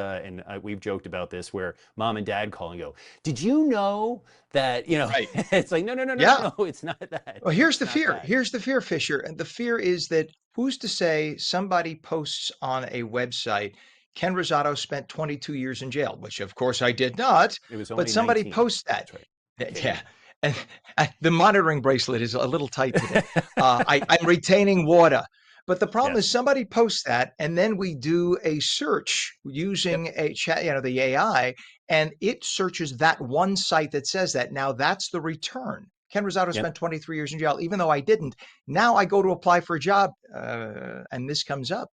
we've joked about this, where mom and dad call and go, "Did you know that?" Right. It's like no, it's not that. Well, here's the Not fear. that. Here's the fear, Fisher. And the fear is that who's to say somebody posts on a website, Ken Rosato spent 22 years in jail, which of course I did not, It was but only somebody 19. posts that. That's right. Yeah. And the monitoring bracelet is a little tight today. I'm retaining water. But the problem is Yes. somebody posts that, and then we do a search using a chat, the AI, and it searches that one site that says that. Now that's the return. Ken Rosato Yep. spent 23 years in jail, even though I didn't. Now I go to apply for a job, and this comes up.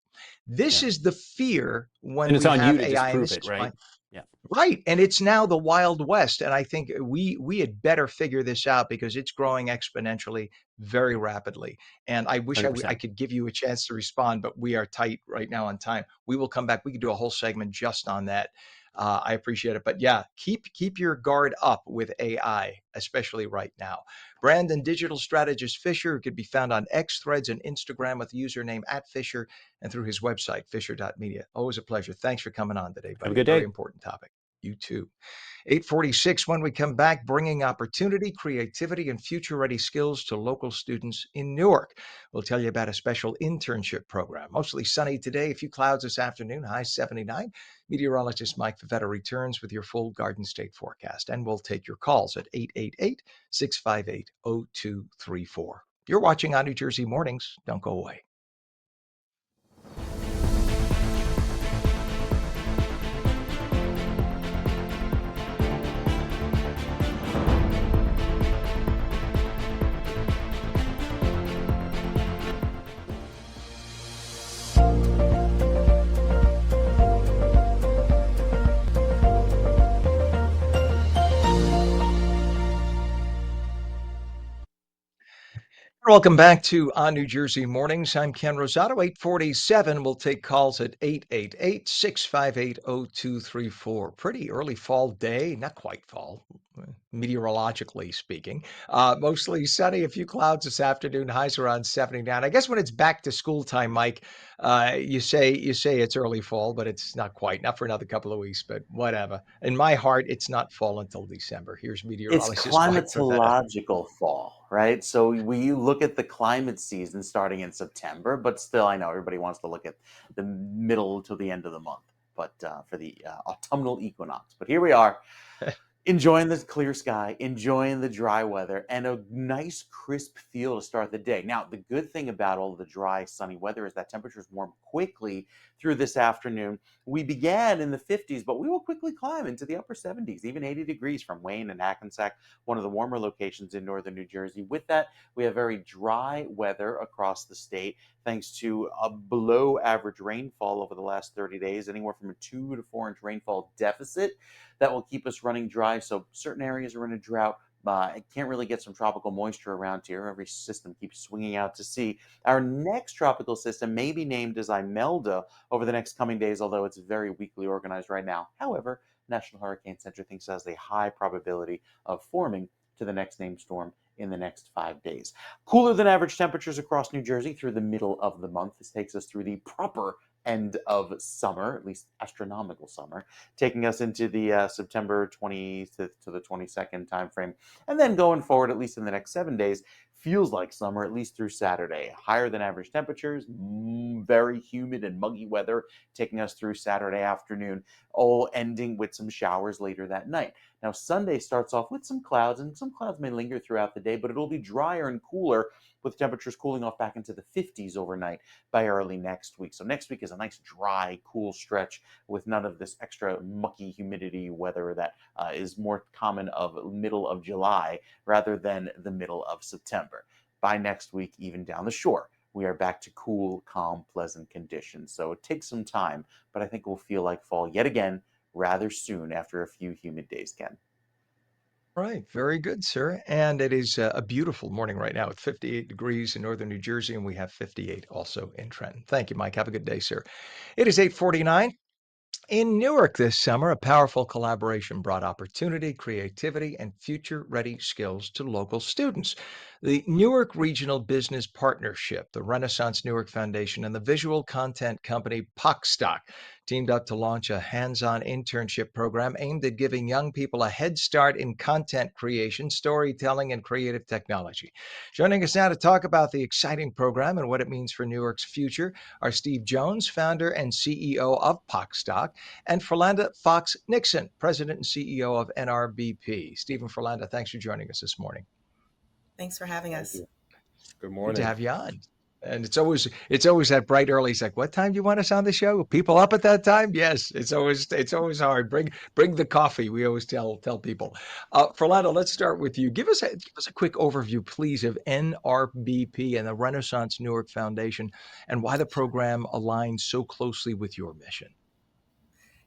This Yeah. is the fear when And it's we on you have to AI, and disprove this it, is right? why. Yeah. Right. And it's now the Wild West. And I think we had better figure this out because it's growing exponentially very rapidly. And I wish I 100%. could give you a chance to respond, but we are tight right now on time. We will come back. We could do a whole segment just on that. I appreciate it. But yeah, keep your guard up with AI, especially right now. Brandon, digital strategist Fisher, who could be found on X, Threads, and Instagram with the username @Fisher, and through his website, fisher.media. Always a pleasure. Thanks for coming on today, Have a buddy. good Very day. important topic. You too. 846 when we come back, bringing opportunity, creativity, and future-ready skills to local students in Newark. We'll tell you about a special internship program. Mostly sunny today, a few clouds this afternoon, high 79. Meteorologist Mike Favetta returns with your full Garden State forecast, and we'll take your calls at 888-658-0234. You're watching on New Jersey Mornings. Don't go away. Welcome back to On New Jersey Mornings. I'm Ken Rosato. 847. We'll take calls at 888-658-0234. Pretty early fall day, not quite fall, meteorologically speaking. Mostly sunny, a few clouds this afternoon, highs around 79. I guess when it's back to school time, Mike, you say it's early fall, but it's not quite, not for another couple of weeks, but whatever. In my heart, it's not fall until December. Here's It's meteorologist Mike Favetta. climatological fall, right? So we look at the climate season starting in September, but still, I know everybody wants to look at the middle to the end of the month, but for the autumnal equinox. But here we are. Enjoying the clear sky, enjoying the dry weather, and a nice crisp feel to start the day. Now, the good thing about all of the dry, sunny weather is that temperatures warm quickly through this afternoon. We began in the 50s, but we will quickly climb into the upper 70s, even 80 degrees from Wayne and Hackensack, one of the warmer locations in northern New Jersey. With that, we have very dry weather across the state, thanks to a below average rainfall over the last 30 days, anywhere from a 2 to 4 inch rainfall deficit that will keep us running dry. So certain areas are in a drought. I can't really get some tropical moisture around here. Every system keeps swinging out to sea. Our next tropical system may be named as Imelda over the next coming days, although it's very weakly organized right now. However, National Hurricane Center thinks it has a high probability of forming to the next named storm in the next 5 days. Cooler than average temperatures across New Jersey through the middle of the month. This takes us through the proper end of summer, at least astronomical summer, taking us into the September 20th to the 22nd timeframe. And then going forward, at least in the next 7 days, feels like summer, at least through Saturday. Higher than average temperatures, very humid and muggy weather, taking us through Saturday afternoon, all ending with some showers later that night. Now, Sunday starts off with some clouds, and some clouds may linger throughout the day, but it'll be drier and cooler, with temperatures cooling off back into the 50s overnight by early next week. So next week is a nice dry, cool stretch with none of this extra mucky humidity weather that is more common of middle of July rather than the middle of September. By next week, even down the shore, we are back to cool, calm, pleasant conditions. So it takes some time, but I think we'll feel like fall yet again rather soon after a few humid days, Ken. Right. Very good, sir. And it is a beautiful morning right now with 58 degrees in northern New Jersey, and we have 58 also in Trenton. Thank you, Mike. Have a good day, sir. It is 8:49. In Newark this summer, a powerful collaboration brought opportunity, creativity, and future ready skills to local students. The Newark Regional Business Partnership, the Renaissance Newark Foundation, and the visual content company Pockstock teamed up to launch a hands on internship program aimed at giving young people a head start in content creation, storytelling, and creative technology. Joining us now to talk about the exciting program and what it means for Newark's future are Steve Jones, founder and CEO of Pockstock, and Ferlanda Fox Nixon, president and CEO of NRBP. Steve and Ferlanda, thanks for joining us this morning. Thanks for having Thank us. you. Good Good to morning. have you on. And it's always that bright early. It's like, what time do you want us on the show? People up at that time? Yes, it's always hard. Bring the coffee. We always tell people. Ferlando, let's start with you. Give us a quick overview, please, of NRBP and the Renaissance Newark Foundation, and why the program aligns so closely with your mission.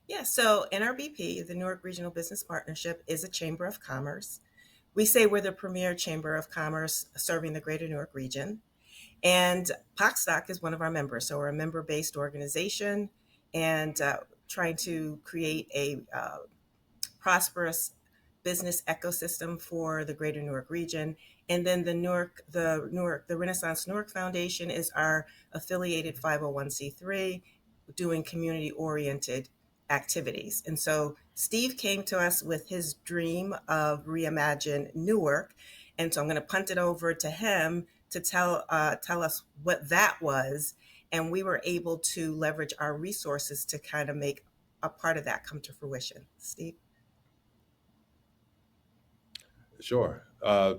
Yeah, so NRBP, the Newark Regional Business Partnership, is a chamber of commerce. We say we're the premier chamber of commerce serving the greater Newark region. And Pockstock is one of our members. So we're a member based organization and trying to create a prosperous business ecosystem for the greater Newark region. And then the Renaissance Newark Foundation is our affiliated 501c3 doing community oriented activities. And so Steve came to us with his dream of Reimagine Newark. And so I'm going to punt it over to him to tell us what that was. And we were able to leverage our resources to kind of make a part of that come to fruition. Steve? Sure.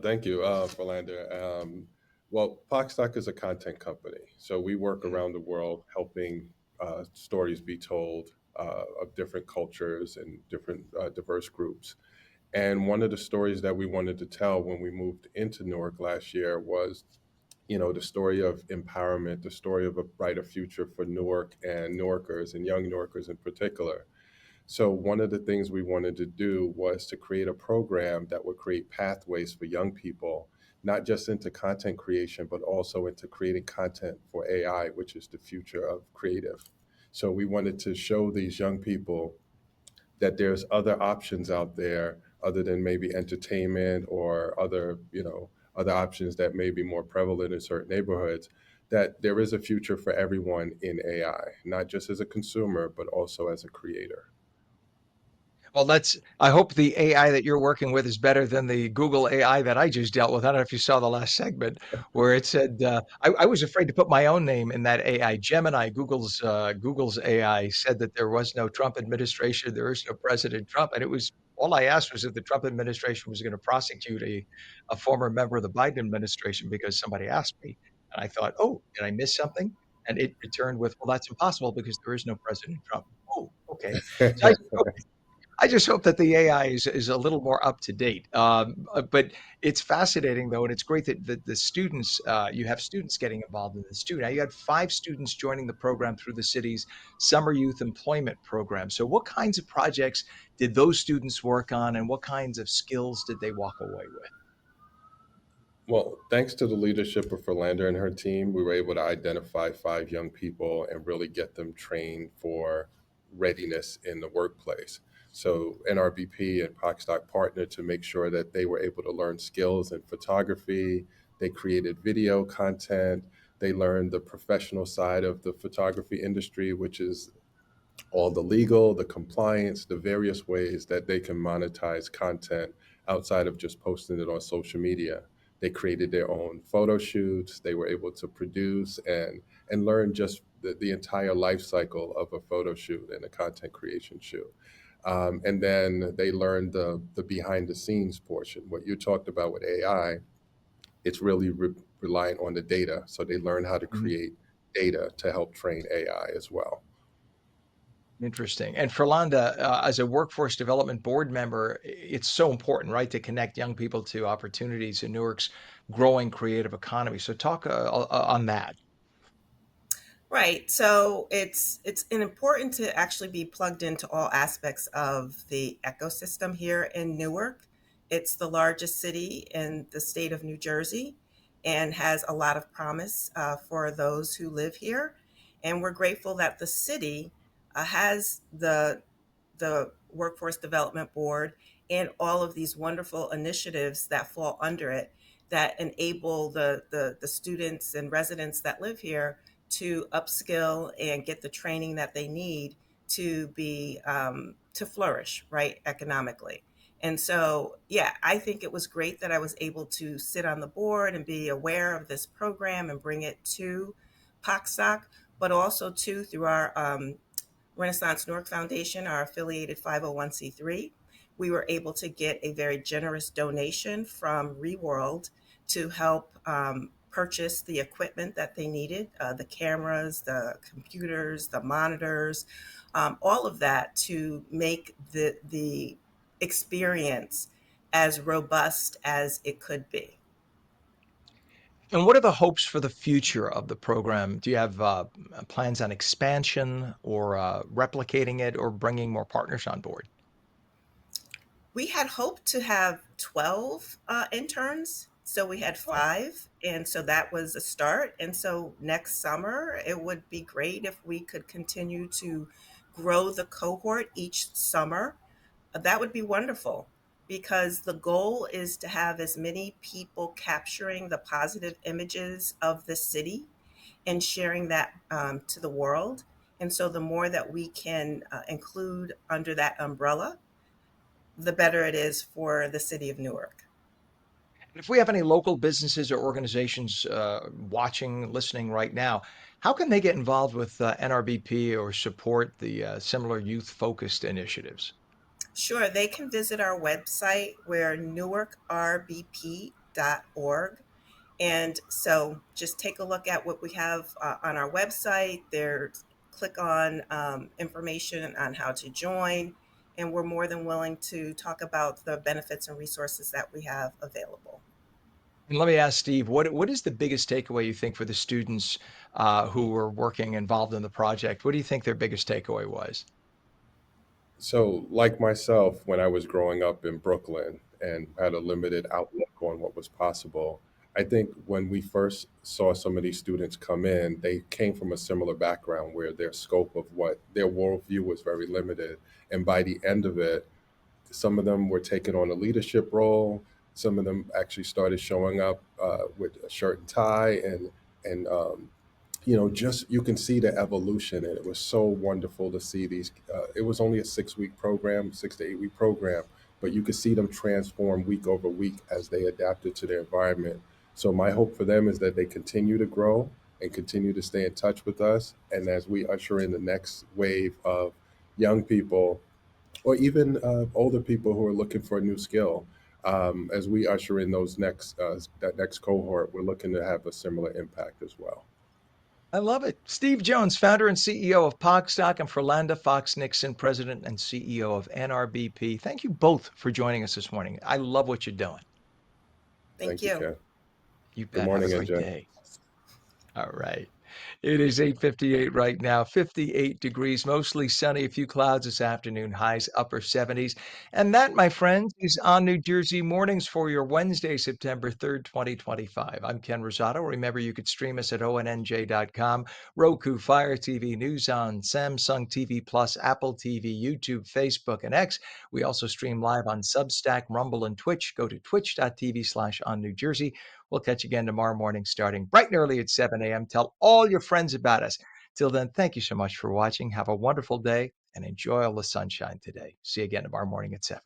Thank you, Ferlanda. Well, Foxstock is a content company. So we work around the world helping stories be told of different cultures and different diverse groups. And one of the stories that we wanted to tell when we moved into Newark last year was, the story of empowerment, the story of a brighter future for Newark and Newarkers and young Newarkers in particular. So one of the things we wanted to do was to create a program that would create pathways for young people, not just into content creation, but also into creating content for AI, which is the future of creative. So we wanted to show these young people that there's other options out there other than maybe entertainment or other options that may be more prevalent in certain neighborhoods, that there is a future for everyone in AI, not just as a consumer, but also as a creator. Well, I hope the AI that you're working with is better than the Google AI that I just dealt with. I don't know if you saw the last segment where it said, I was afraid to put my own name in that AI. Gemini, Google's AI, said that there was no Trump administration, there is no President Trump. And all I asked was if the Trump administration was going to prosecute a former member of the Biden administration because somebody asked me. And I thought, oh, did I miss something? And it returned with, well, that's impossible because there is no President Trump. Oh, okay. So I just hope that the AI is a little more up to date. But it's fascinating though, and it's great that the students, you have students getting involved in this too. Now you had 5 students joining the program through the city's summer youth employment program. So what kinds of projects did those students work on, and what kinds of skills did they walk away with? Well, thanks to the leadership of Ferlanda and her team, we were able to identify 5 young people and really get them trained for readiness in the workplace. So NRBP and PocStock partnered to make sure that they were able to learn skills in photography. They created video content. They learned the professional side of the photography industry, which is all the legal, the compliance, the various ways that they can monetize content outside of just posting it on social media. They created their own photo shoots. They were able to produce and learn just the entire life cycle of a photo shoot and a content creation shoot. And then they learned the behind the scenes portion. What you talked about with AI, it's really reliant on the data. So they learn how to Mhm. create data to help train AI as well. Interesting. And Ferlanda, as a workforce development board member, it's so important, right, to connect young people to opportunities in Newark's growing creative economy. So talk on that. Right. So it's important to actually be plugged into all aspects of the ecosystem here in Newark. It's the largest city in the state of New Jersey and has a lot of promise for those who live here. And we're grateful that the city has the Workforce Development Board and all of these wonderful initiatives that fall under it that enable the students and residents that live here to upskill and get the training that they need to be to flourish, right, economically. And so, yeah, I think it was great that I was able to sit on the board and be aware of this program and bring it to PocStock, but also too through our Renaissance Newark Foundation, our affiliated 501c3. We were able to get a very generous donation from Reworld to help purchase the equipment that they needed, the cameras, the computers, the monitors, all of that to make the experience as robust as it could be. And what are the hopes for the future of the program? Do you have plans on expansion or replicating it or bringing more partners on board? We had hoped to have 12 interns. So we had Oh, 5. And so that was a start. And so next summer, it would be great if we could continue to grow the cohort each summer. That would be wonderful because the goal is to have as many people capturing the positive images of the city and sharing that to the world. And so the more that we can include under that umbrella, the better it is for the city of Newark. if we have any local businesses or organizations watching, listening right now, how can they get involved with NRBP or support the similar youth-focused initiatives? Sure, they can visit our website. We're newarkrbp.org. And so just take a look at what we have on our website. There's click on information on how to join. And we're more than willing to talk about the benefits and resources that we have available. And let me ask Steve, what is the biggest takeaway you think for the students who were working involved in the project? What do you think their biggest takeaway was? So, like myself, when I was growing up in Brooklyn and had a limited outlook on what was possible, I think when we first saw some of these students come in, they came from a similar background where their scope of what their worldview was very limited. And by the end of it, some of them were taking on a leadership role. Some of them actually started showing up with a shirt and tie and just you can see the evolution, and it was so wonderful to see these. It was only a 6 week program, 6 to 8 week program, but you could see them transform week over week as they adapted to their environment. So my hope for them is that they continue to grow and continue to stay in touch with us, and as we usher in the next wave of young people, or even older people who are looking for a new skill. As we usher in that next cohort, we're looking to have a similar impact as well. I love it. Steve Jones, founder and CEO of Stock, and Ferlanda Fox Nixon, president and CEO of NRBP. Thank you both for joining us this morning. I love what you're doing. Thank Thank you, you. Ken. You Good bet. Have a morning, great NJ. day. All right. It is 8:58 right now, 58 degrees, mostly sunny, a few clouds this afternoon, highs upper 70s. And that, my friends, is on New Jersey Mornings for your Wednesday, September 3rd, 2025. I'm Ken Rosato. Remember, you could stream us at ONNJ.com, Roku, Fire TV, News on, Samsung TV Plus, Apple TV, YouTube, Facebook, and X. We also stream live on Substack, Rumble, and Twitch. Go to twitch.tv/OnNewJersey. We'll catch you again tomorrow morning, starting bright and early at 7 a.m. Tell all your friends about us. Till then, thank you so much for watching. Have a wonderful day and enjoy all the sunshine today. See you again tomorrow morning at 7.